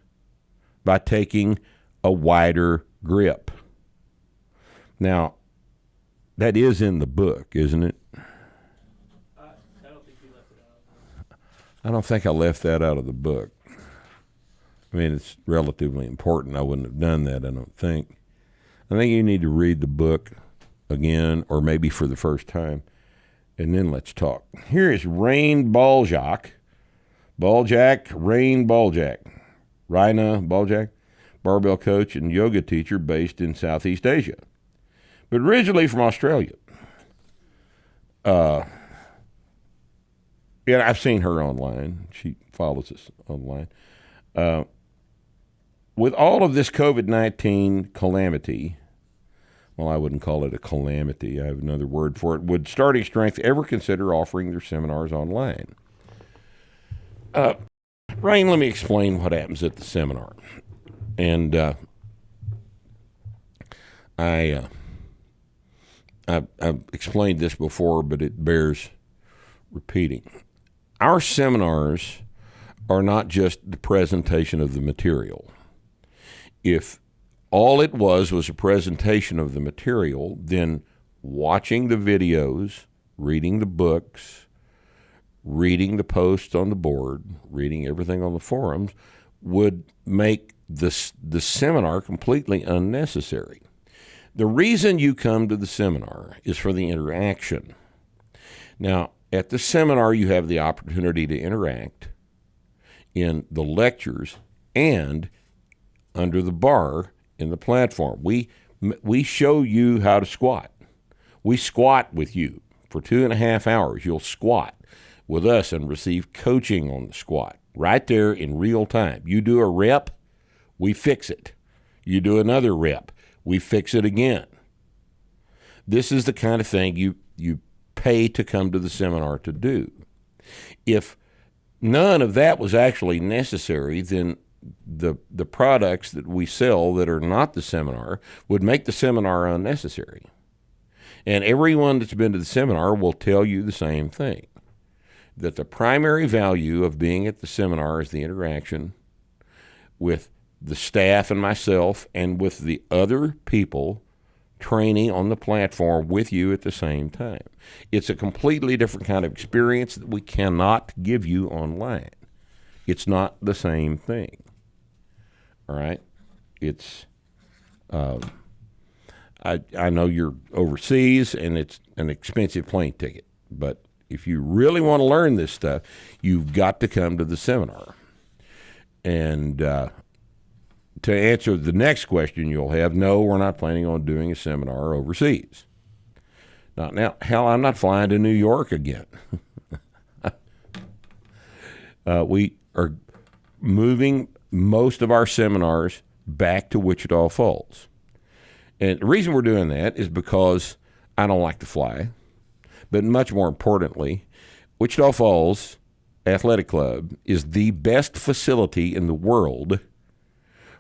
by taking a wider grip. Now, that is in the book, isn't it? I don't think you left it out. I don't think I left that out of the book. I mean, it's relatively important. I wouldn't have done that, I don't think. I think you need to read the book again, or maybe for the first time, and then let's talk. Here is Rain Raina Baljak, barbell coach and yoga teacher based in Southeast Asia, but originally from Australia. Yeah, I've seen her online. She follows us online. With all of this COVID-19 calamity, well, I wouldn't call it a calamity. I have another word for it. Would Starting Strength ever consider offering their seminars online? Rain, let me explain what happens at the seminar. And I've explained this before, but it bears repeating. Our seminars are not just the presentation of the material. If all it was a presentation of the material, then watching the videos, reading the books, reading the posts on the board, reading everything on the forums would make the seminar completely unnecessary. The reason you come to the seminar is for the interaction. Now, at the seminar, you have the opportunity to interact in the lectures and under the bar in the platform. We show you how to squat. We squat with you for 2.5 hours. You'll squat with us and receive coaching on the squat right there in real time. You do a rep, we fix it. You do another rep, we fix it again. This is the kind of thing you pay to come to the seminar to do. If none of that was actually necessary, then the products that we sell that are not the seminar would make the seminar unnecessary. And everyone that's been to the seminar will tell you the same thing, that the primary value of being at the seminar is the interaction with the staff and myself and with the other people training on the platform with you at the same time. It's a completely different kind of experience that we cannot give you online. It's not the same thing. All right, it's. I know you're overseas and it's an expensive plane ticket, but if you really want to learn this stuff, you've got to come to the seminar. And to answer the next question you'll have, no, we're not planning on doing a seminar overseas. Now, hell, I'm not flying to New York again. We are moving most of our seminars back to Wichita Falls. And the reason we're doing that is because I don't like to fly. But much more importantly, Wichita Falls Athletic Club is the best facility in the world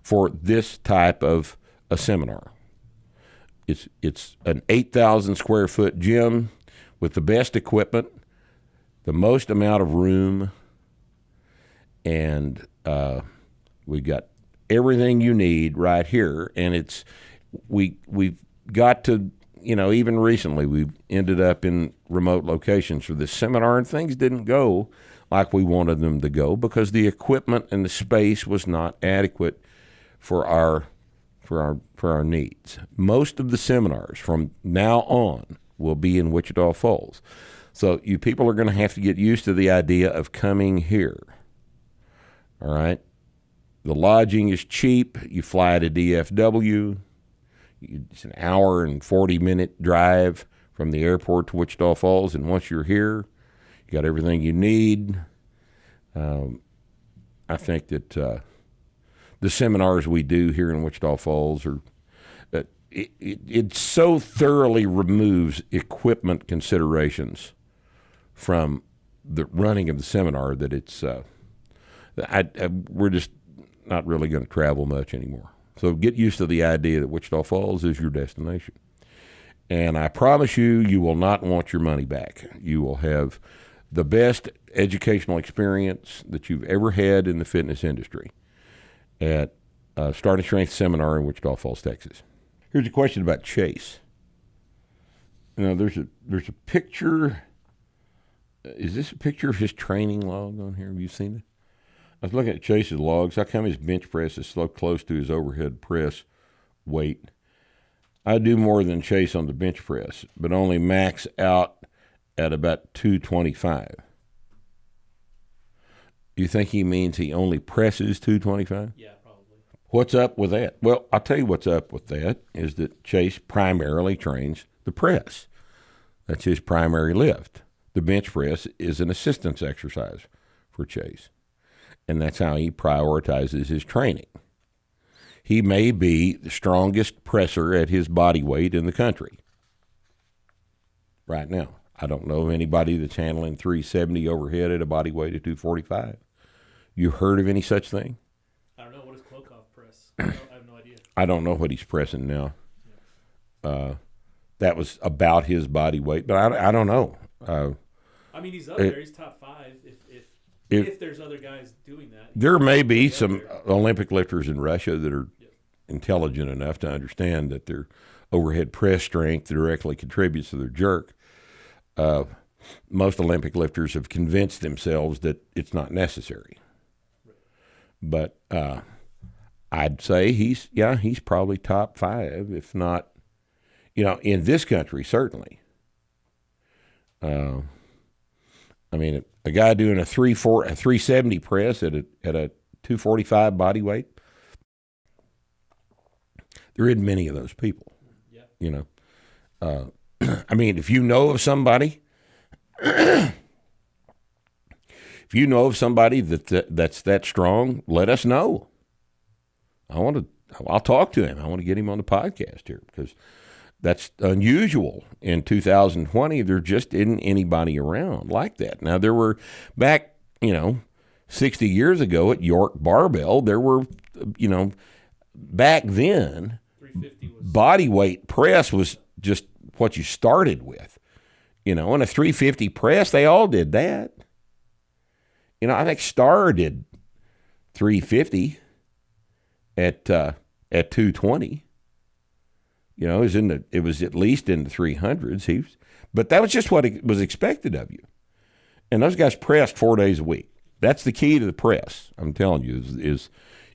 for this type of a seminar. It's an 8,000 square foot gym with the best equipment, the most amount of room, and we've got everything you need right here. And we've got to, even recently we've ended up in remote locations for this seminar, and things didn't go like we wanted them to go because the equipment and the space was not adequate for our needs. Most of the seminars from now on will be in Wichita Falls. So you people are going to have to get used to the idea of coming here. All right? The lodging is cheap. You fly to DFW. It's an hour and 40-minute drive from the airport to Wichita Falls, and once you're here, you got everything you need. I think that the seminars we do here in Wichita Falls are it so thoroughly removes equipment considerations from the running of the seminar that it's we're just not really going to travel much anymore. So get used to the idea that Wichita Falls is your destination. And I promise you, you will not want your money back. You will have the best educational experience that you've ever had in the fitness industry at Starting Strength Seminar in Wichita Falls, Texas. Here's a question about Chase. There's a picture. Is this a picture of his training log on here? Have you seen it? I was looking at Chase's logs. How come his bench press is so close to his overhead press weight? I do more than Chase on the bench press, but only max out at about 225. Do you think he means he only presses 225? Yeah, probably. What's up with that? Well, I'll tell you what's up with that is that Chase primarily trains the press. That's his primary lift. The bench press is an assistance exercise for Chase. And that's how he prioritizes his training. He may be the strongest presser at his body weight in the country right now. I don't know of anybody that's handling 370 overhead at a body weight of 245. You heard of any such thing? I don't know. What does Klokov press? I have no idea. I don't know what he's pressing now. That was about his body weight, but I don't know. He's up there. He's top 5 if there's other guys doing that. There may be some Olympic lifters in Russia that are intelligent enough to understand that their overhead press strength directly contributes to their jerk. Most Olympic lifters have convinced themselves that it's not necessary. Right. But I'd say he's probably top 5, if not, in this country, certainly. A guy doing a 370 press at a 245 body weight, there isn't many of those people. Yeah. If you know of somebody, that's that strong, let us know. I'll talk to him. I want to get him on the podcast here because that's unusual. In 2020, there just isn't anybody around like that. Now, there were back, 60 years ago at York Barbell, there were, back then, body weight press was just what you started with. And a 350 press, they all did that. I think Starr did 350 at 220. It was at least in the 300s. But that was just what it was expected of you. And those guys pressed 4 days a week. That's the key to the press. I'm telling you, is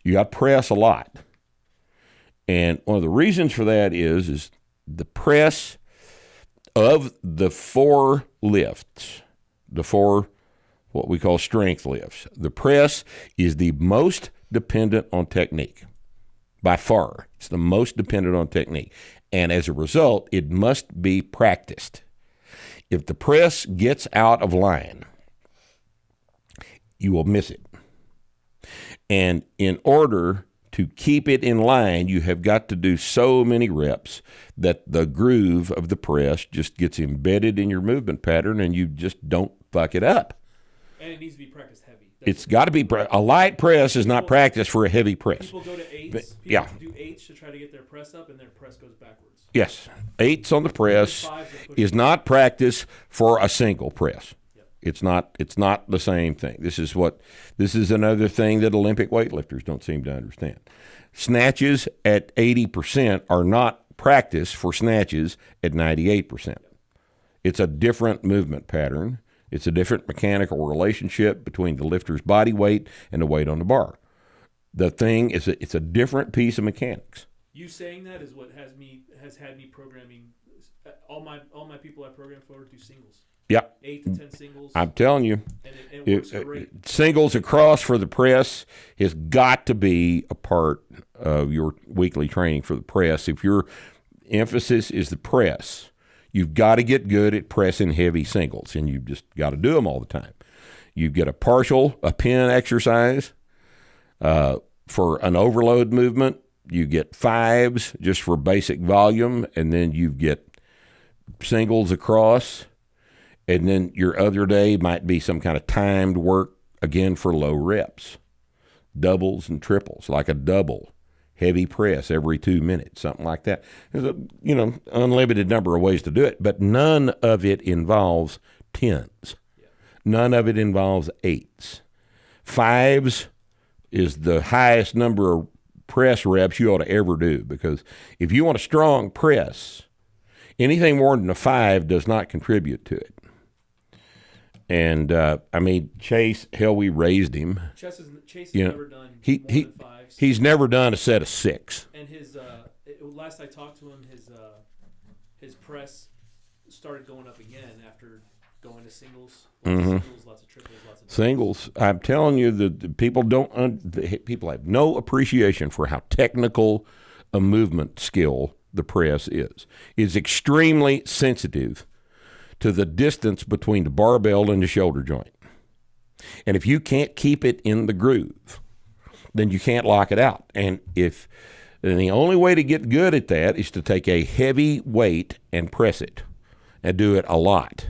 You got to press a lot. And one of the reasons for that is the press of the 4 lifts, the 4 what we call strength lifts. The press is the most dependent on technique. By far, it's the most dependent on technique. And as a result, it must be practiced. If the press gets out of line, you will miss it. And in order to keep it in line, you have got to do so many reps that the groove of the press just gets embedded in your movement pattern and you just don't fuck it up. And it needs to be practiced heavy. It's got to be a light press is not practiced for a heavy press. People go to eights. Yeah. People do eights to try to get their press up, and their press goes backwards. Yes, 8s on the press is not practice for a single press. Yep. It's not the same thing. This is another thing that Olympic weightlifters don't seem to understand. Snatches at 80% are not practice for snatches at 98%. Yep. It's a different movement pattern. It's a different mechanical relationship between the lifter's body weight and the weight on the bar. The thing is, it's a different piece of mechanics. You saying that is what has had me programming. All my people I program for do singles. Yep. 8 to 10 singles. I'm telling you, and it works great. Singles across for the press has got to be a part of your weekly training for the press. If your emphasis is the press, you've got to get good at pressing heavy singles, and you've just got to do them all the time. You get a pin exercise for an overload movement. You get 5s just for basic volume, and then you get singles across, and then your other day might be some kind of timed work, again, for low reps. Doubles and triples, like a double. Heavy press every 2 minutes, something like that. There's a unlimited number of ways to do it, but none of it involves 10s. Yeah. None of it involves 8s. 5s is the highest number of press reps you ought to ever do, because if you want a strong press, anything more than a 5 does not contribute to it. And Chase, hell, we raised him. Chase has never done more than 5s. He's never done a set of 6. And his last I talked to him, his press started going up again after going to singles. Lots of singles, lots of triples, lots of doubles. Singles. I'm telling you that people have no appreciation for how technical a movement skill the press is. It's extremely sensitive to the distance between the barbell and the shoulder joint. And if you can't keep it in the groove, then you can't lock it out. And the only way to get good at that is to take a heavy weight and press it and do it a lot.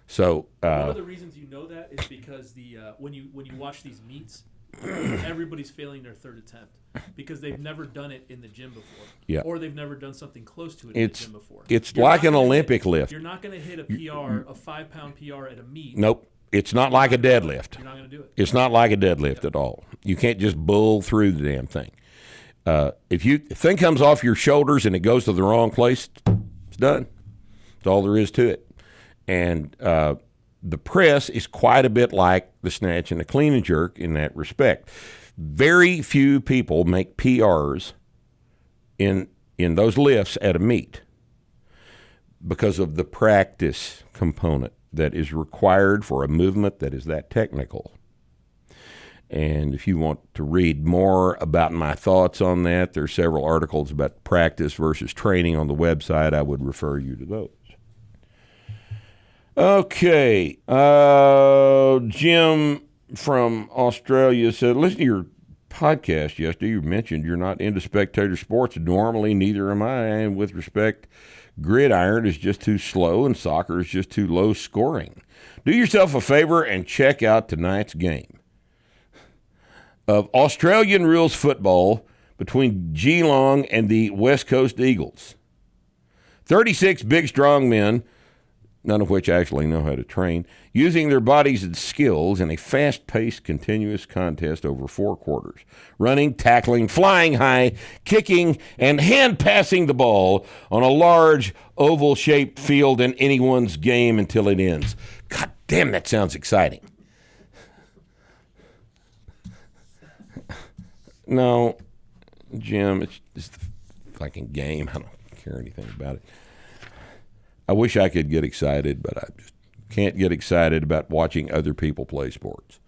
So one of the reasons you know that is because when you watch these meets, everybody's failing their third attempt because they've never done it in the gym before, or they've never done something close to it in the gym before. It's like an Olympic lift. You're not going to hit a PR, a 5-pound PR at a meet. Nope. It's not like a deadlift. You're not going to do it. It's not like a deadlift at all. You can't just bull through the damn thing. If the thing comes off your shoulders and it goes to the wrong place, it's done. That's all there is to it. And the press is quite a bit like the snatch and the clean and jerk in that respect. Very few people make PRs in those lifts at a meet because of the practice component that is required for a movement that is that technical. And if you want to read more about my thoughts on that, there are several articles about practice versus training on the website. I would refer you to those. Okay. Jim from Australia said, listen to your podcast yesterday. You mentioned you're not into spectator sports. Normally, neither am I. And with respect, gridiron is just too slow and soccer is just too low scoring. Do yourself a favor and check out tonight's game of Australian rules football between Geelong and the West Coast Eagles. 36 big, strong men, none of which actually know how to train, using their bodies and skills in a fast-paced, continuous contest over 4 quarters, running, tackling, flying high, kicking, and hand-passing the ball on a large, oval-shaped field in anyone's game until it ends. God damn, that sounds exciting. No, Jim, it's just a fucking game. I don't care anything about it. I wish I could get excited, but I just can't get excited about watching other people play sports.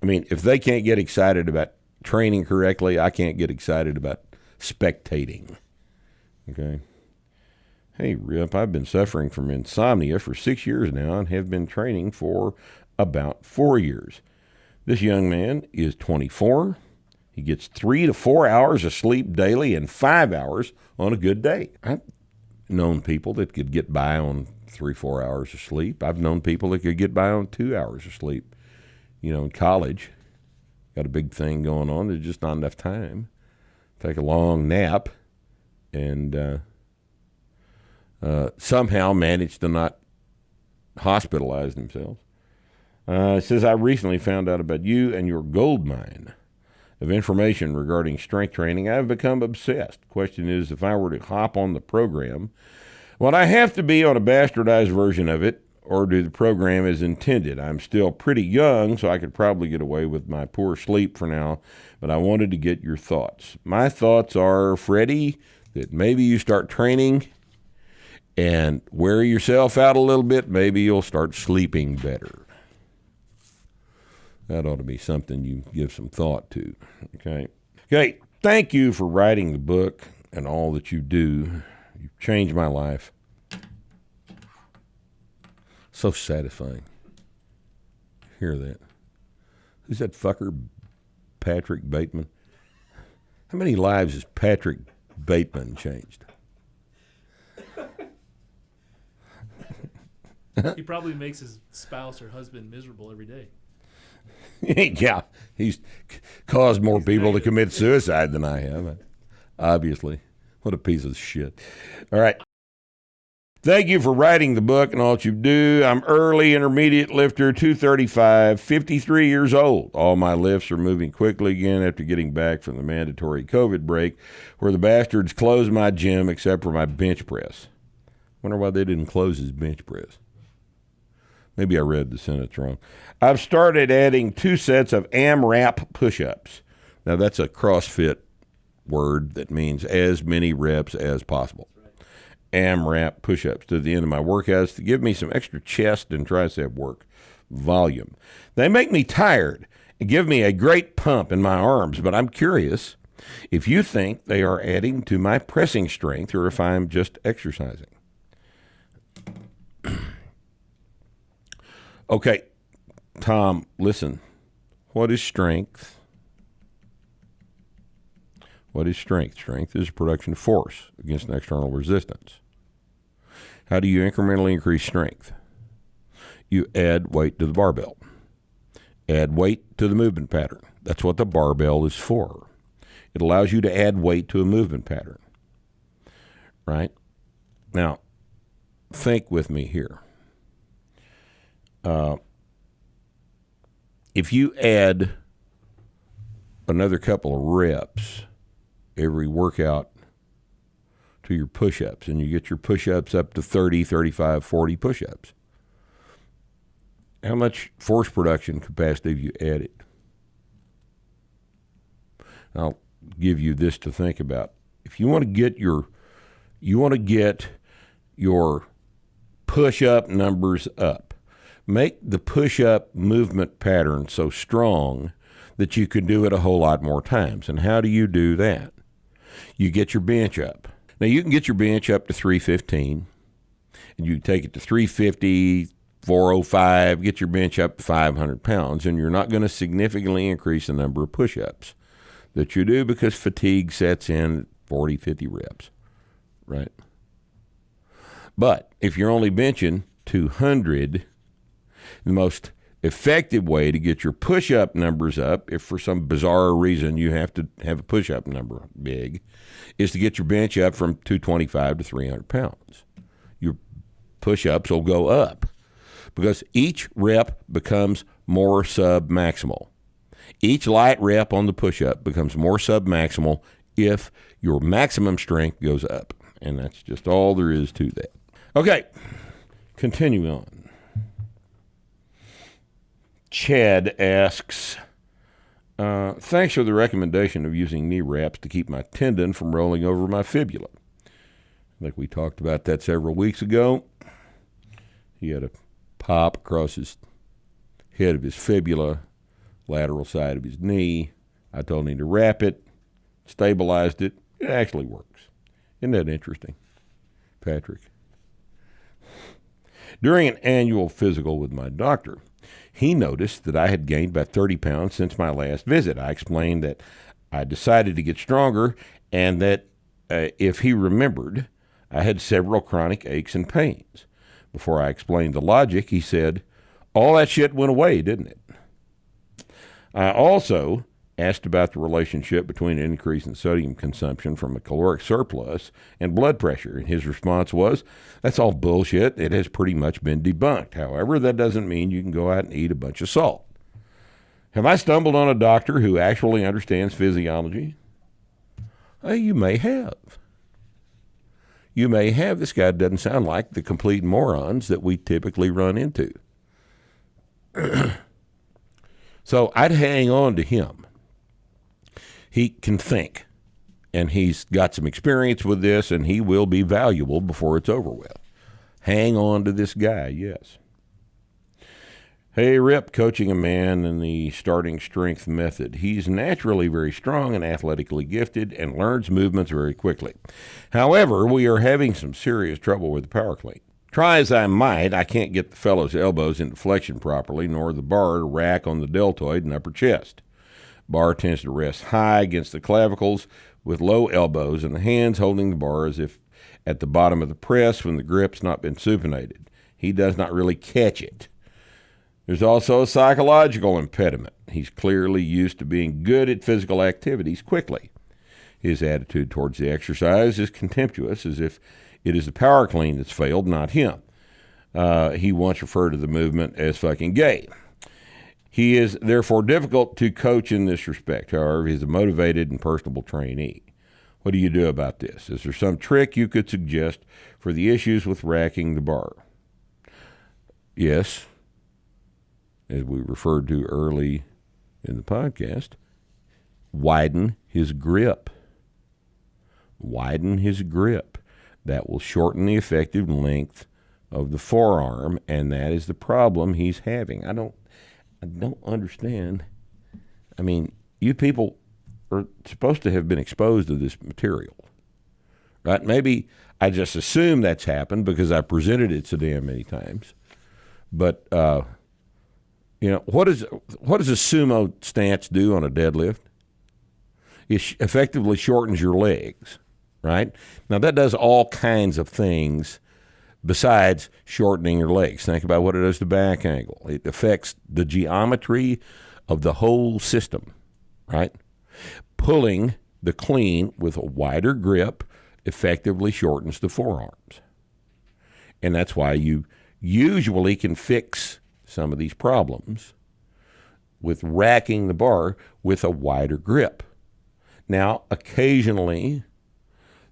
I mean, if they can't get excited about training correctly, I can't get excited about spectating. Okay? Hey, Rip, I've been suffering from insomnia for 6 years now and have been training for about 4 years. This young man is 24. He gets 3 to 4 hours of sleep daily and 5 hours on a good day. I've known people that could get by on 3-4 hours of sleep. I've known people that could get by on 2 hours of sleep. You know, in college, got a big thing going on. There's just not enough time. Take a long nap and somehow manage to not hospitalize themselves. It says, I recently found out about you and your gold mine of information regarding strength training. I've become obsessed. Question is, if I were to hop on the program, would I have to be on a bastardized version of it, or do the program as intended? I'm still pretty young, so I could probably get away with my poor sleep for now, but I wanted to get your thoughts. My thoughts are, Freddie, that maybe you start training and wear yourself out a little bit. Maybe you'll start sleeping better. That ought to be something you give some thought to. Okay. Thank you for writing the book and all that you do. You've changed my life. So satisfying. Hear that? Who's that fucker, Patrick Bateman? How many lives has Patrick Bateman changed? He probably makes his spouse or husband miserable every day. Yeah, he's caused more people to commit suicide than I have, obviously. What a piece of shit. All right. Thank you for writing the book and all that you do. I'm early intermediate lifter, 235, 53 years old. All my lifts are moving quickly again after getting back from the mandatory COVID break, where the bastards closed my gym except for my bench press. Wonder why they didn't close his bench press. Maybe I read the sentence wrong. I've started adding 2 sets of AMRAP push-ups. Now, that's a CrossFit word that means as many reps as possible. AMRAP push-ups to the end of my workouts to give me some extra chest and tricep work volume. They make me tired and give me a great pump in my arms, but I'm curious if you think they are adding to my pressing strength or if I'm just exercising. Okay, Tom, listen. What is strength? What is strength? Strength is a production of force against an external resistance. How do you incrementally increase strength? You add weight to the barbell. Add weight to the movement pattern. That's what the barbell is for. It allows you to add weight to a movement pattern. Right? Now, think with me here. If you add another couple of reps every workout to your push-ups, and you get your push-ups up to 30, 35, 40 push-ups, how much force production capacity have you added? I'll give you this to think about. If you want to get your push-up numbers up, make the push-up movement pattern so strong that you can do it a whole lot more times. And how do you do that? You get your bench up. Now, you can get your bench up to 315, and you take it to 350, 405, get your bench up to 500 pounds, and you're not going to significantly increase the number of push-ups that you do because fatigue sets in at 40, 50 reps, right? But if you're only benching 200, the most effective way to get your push-up numbers up, if for some bizarre reason you have to have a push-up number big, is to get your bench up from 225 to 300 pounds. Your push-ups will go up because each rep becomes more sub-maximal. Each light rep on the push-up becomes more sub-maximal if your maximum strength goes up. And that's just all there is to that. Okay, continuing on. Chad asks, thanks for the recommendation of using knee wraps to keep my tendon from rolling over my fibula. I think we talked about that several weeks ago. He had a pop across his head of his fibula, lateral side of his knee. I told him to wrap it, stabilized it. It actually works. Isn't that interesting, Patrick? During an annual physical with my doctor, he noticed that I had gained about 30 pounds since my last visit. I explained that I decided to get stronger and that if he remembered, I had several chronic aches and pains. Before I explained the logic, he said, all that shit went away, didn't it? I also asked about the relationship between an increase in sodium consumption from a caloric surplus and blood pressure, and his response was, that's all bullshit. It has pretty much been debunked. However, that doesn't mean you can go out and eat a bunch of salt. Have I stumbled on a doctor who actually understands physiology? You may have. You may have. This guy doesn't sound like the complete morons that we typically run into. So I'd hang on to him. He can think, and he's got some experience with this, and he will be valuable before it's over with. Hang on to this guy, yes. Hey, Rip, coaching a man in the starting strength method. He's naturally very strong and athletically gifted and learns movements very quickly. However, we are having some serious trouble with the power clean. Try as I might, I can't get the fellow's elbows into flexion properly, nor the bar to rack on the deltoid and upper chest. Bar tends to rest high against the clavicles with low elbows and the hands holding the bar as if at the bottom of the press when the grip's not been supinated. He does not really catch it. There's also a psychological impediment. He's clearly used to being good at physical activities quickly. His attitude towards the exercise is contemptuous, as if it is the power clean that's failed, not him. He once referred to the movement as fucking gay. He is therefore difficult to coach in this respect. However, he's a motivated and personable trainee. What do you do about this? Is there some trick you could suggest for the issues with racking the bar? Yes, as we referred to early in the podcast, widen his grip. Widen his grip. That will shorten the effective length of the forearm, and that is the problem he's having. I don't understand. I mean, you people are supposed to have been exposed to this material, right? Maybe I just assume that's happened because I presented it so damn many times. But what does a sumo stance do on a deadlift? It effectively shortens your legs, right? Now, that does all kinds of things besides shortening your legs. Think about what it does to back angle. It affects the geometry of the whole system, right? Pulling the clean with a wider grip effectively shortens the forearms. And that's why you usually can fix some of these problems with racking the bar with a wider grip. Now, occasionally,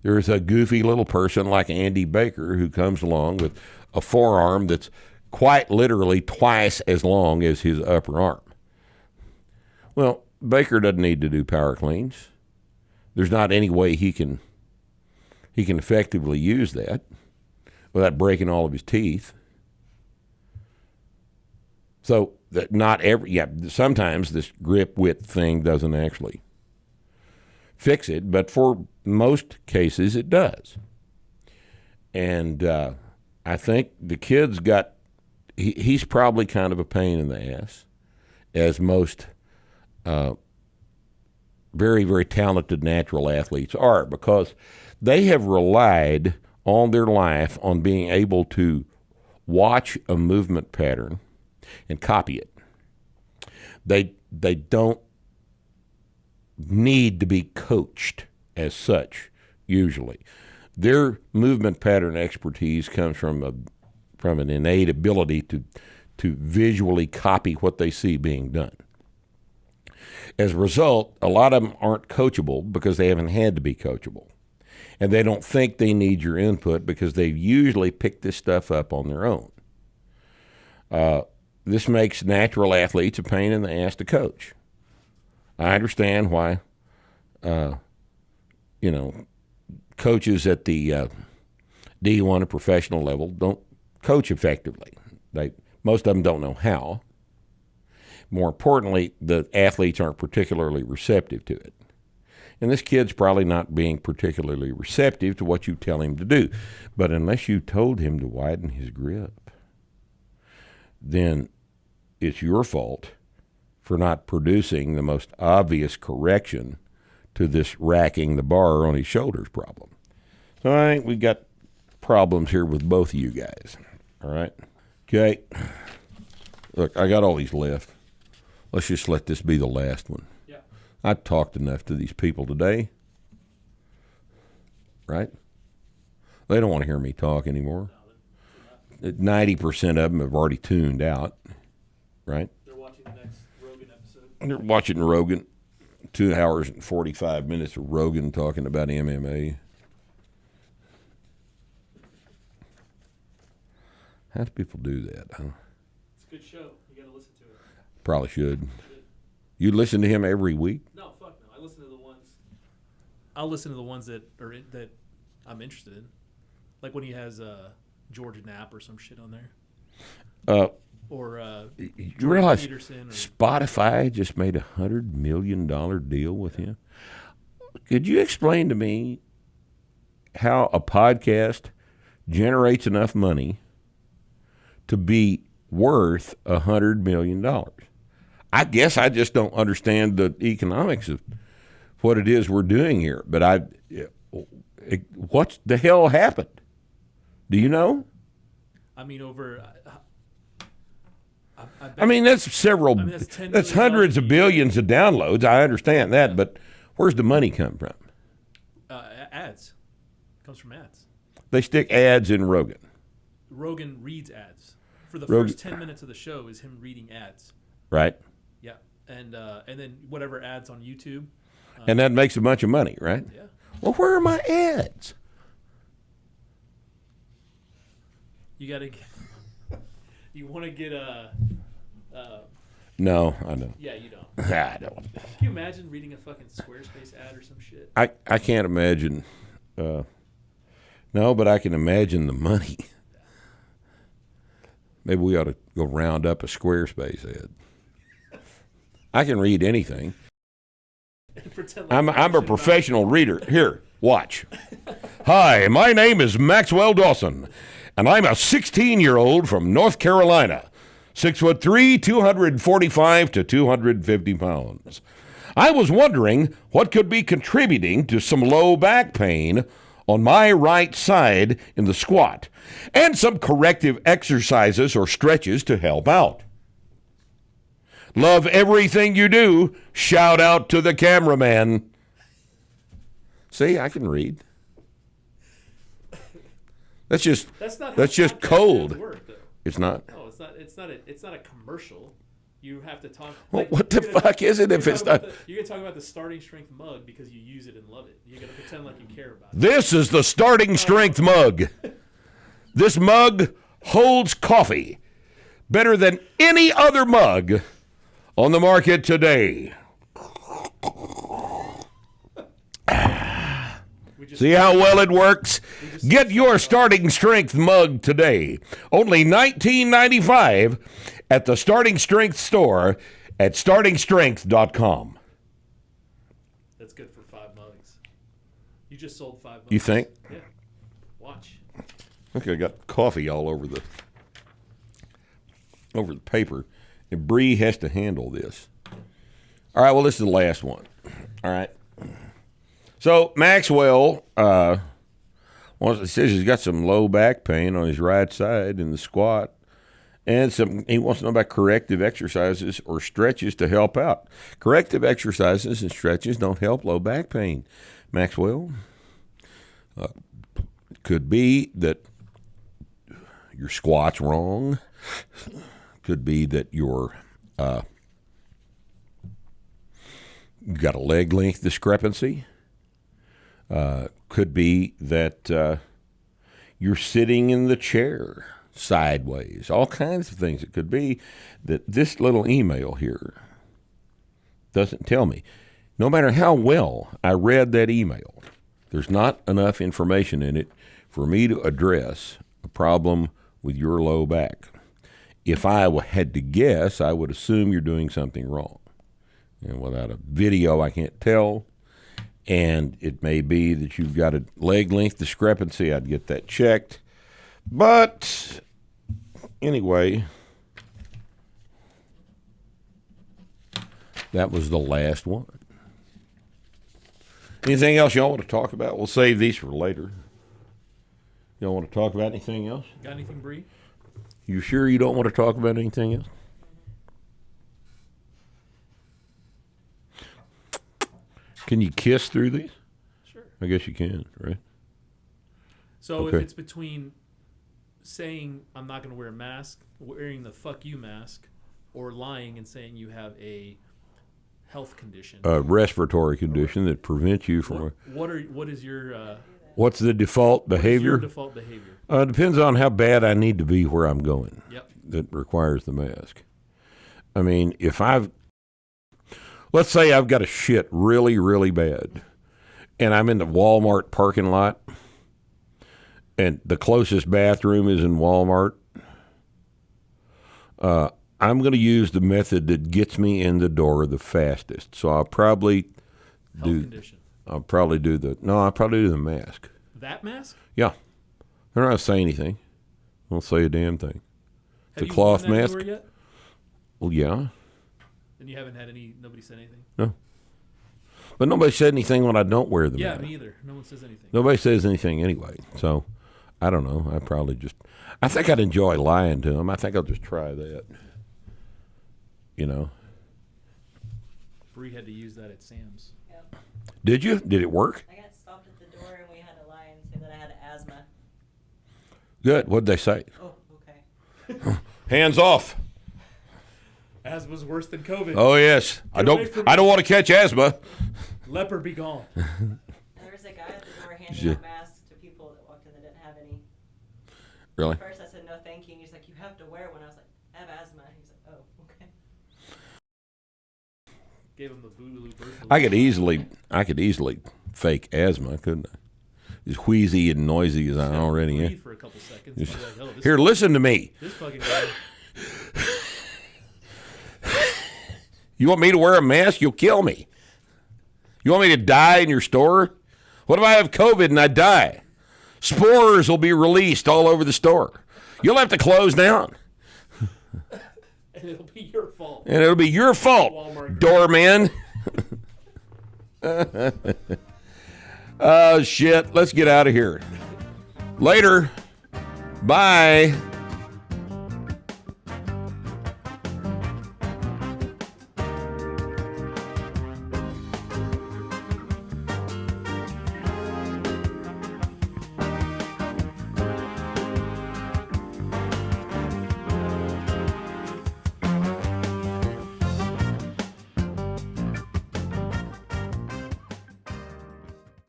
there's a goofy little person like Andy Baker who comes along with a forearm that's quite literally twice as long as his upper arm. Well, Baker doesn't need to do power cleans. There's not any way he can effectively use that without breaking all of his teeth. So that sometimes this grip width thing doesn't actually fix it, but for most cases it does. And I think the kid's he's probably kind of a pain in the ass, as most very, very talented natural athletes are, because they have relied all their life on being able to watch a movement pattern and copy it. They don't need to be coached as such, usually. Their movement pattern expertise comes from an innate ability to visually copy what they see being done. As a result, a lot of them aren't coachable because they haven't had to be coachable. And they don't think they need your input because they've usually picked this stuff up on their own. this makes natural athletes a pain in the ass to coach. I understand why, coaches at the D1 and professional level don't coach effectively. Most of them don't know how. More importantly, the athletes aren't particularly receptive to it. And this kid's probably not being particularly receptive to what you tell him to do. But unless you told him to widen his grip, then it's your fault for not producing the most obvious correction to this racking the bar on his shoulders problem. So I think we got problems here with both of you guys. All right? Okay. Look, I got all these left. Let's just let this be the last one. Yeah. I've talked enough to these people today. Right? They don't want to hear me talk anymore. 90% of them have already tuned out. Right? They're watching the next Rogan episode. They're watching Rogan. 2 hours and 45 minutes of Rogan talking about MMA. How do people do that? Huh? It's a good show. You got to listen to it. Probably should. You listen to him every week? No, fuck no. I listen to the ones. I'll listen to the ones that that I'm interested in, like when he has George Knapp or some shit on there. Or you Jordan realize Peterson or, Spotify just made $100 million deal with him? Could you explain to me how a podcast generates enough money to be worth $100 million? I guess I just don't understand the economics of what it is we're doing here. But what the hell happened? Do you know? I mean, over. I mean, that's several. That's hundreds of billions of downloads. I understand that, but where's the money come from? Ads. Comes from ads. They stick ads in Rogan. Rogan reads ads. For the first 10 minutes of the show is him reading ads. Right. Yeah, and then whatever ads on YouTube. And that makes a bunch of money, right? Yeah. Well, where are my ads? You gotta get. You want to get a. No, I don't. Yeah, you don't. I don't. Can you imagine reading a fucking Squarespace ad or some shit? I can't imagine. No, but I can imagine the money. Maybe we ought to go round up a Squarespace ad. I can read anything. I'm a professional reader. Here, watch. Hi, my name is Maxwell Dawson, and I'm a 16-year-old from North Carolina, 6'3", 245 to 250 pounds. I was wondering what could be contributing to some low back pain on my right side in the squat, and some corrective exercises or stretches to help out. Love everything you do. Shout out to the cameraman. See, I can read. That's just cold. Work, it's not. No, it's not a commercial. You have to talk. Well, what the fuck is it if it's not? You can talk about the starting strength mug because you use it and love it. You got to pretend like you care about it. This is the starting strength mug. This mug holds coffee better than any other mug on the market today. See how well it works? Get your starting strength mug today. Only $19.95 at the Starting Strength store at startingstrength.com. That's good for 5 mugs. You just sold 5 mugs. You think? Yeah. Watch. Okay, I got coffee all over the paper. And Bree has to handle this. All right, well, this is the last one. All right. So Maxwell says he's got some low back pain on his right side in the squat, and he wants to know about corrective exercises or stretches to help out. Corrective exercises and stretches don't help low back pain, Maxwell. Could be that your squat's wrong. Could be that you've got a leg length discrepancy. Could be that you're sitting in the chair sideways, all kinds of things it could be that this little email here doesn't tell me. No matter how well I read that email, there's not enough information in it for me to address a problem with your low back. If I had to guess, I would assume you're doing something wrong. And without a video, I can't tell. And it may be that you've got a leg length discrepancy. I'd get that checked. But anyway, that was the last one. Anything else y'all want to talk about? We'll save these for later. Y'all want to talk about anything else? Got anything, Bree? You sure you don't want to talk about anything else? Can you kiss through these? Sure. I guess you can, right? So Okay. if it's between saying I'm not going to wear a mask, wearing the fuck you mask, or lying and saying you have a health condition, A respiratory condition that prevents you from... what is your What's the default behavior? Your default behavior? It depends on how bad I need to be where I'm going. Yep. That requires the mask. I mean, let's say I've got a shit really, really bad, and I'm in the Walmart parking lot, and the closest bathroom is in Walmart. I'm going to use the method that gets me in the door the fastest. So I'll probably Condition. I'll probably do the mask. That mask? Yeah. They're not going to say anything. Won't say a damn thing. Have The you cloth worn that mask? anywhere yet? Well, yeah. And you haven't had nobody said anything? No. But nobody said anything when I don't wear the Yeah, mask. me either. No one says anything. Nobody says anything anyway. So, I don't know. I think I'd enjoy lying to them. I think I'll just try that. You know. Bree had to use that at Sam's. Yep. Did you? Did it work? I got stopped at the door and we had to lie and say that I had asthma. Good. What'd they say? Oh, okay. Hands off. Asthma's worse than COVID. Oh yes. I don't want to catch asthma. Leper be gone. There was a guy at the door handing out masks to people that walked in that didn't have any. Really? At first I said no thank you, and he's like, you have to wear one. I was like, I have asthma. He's like, oh, okay. Gave him the boogaloo bird. I could easily fake asthma, couldn't I? As wheezy and noisy as I already am. Breathe for a couple seconds. Be like, oh, this Here, listen to me. This fucking guy. You want me to wear a mask? You'll kill me. You want me to die in your store? What if I have COVID and I die? Spores will be released all over the store. You'll have to close down. And it'll be your fault. And it'll be your fault, Walmart doorman. Oh, shit. Let's get out of here. Later. Bye.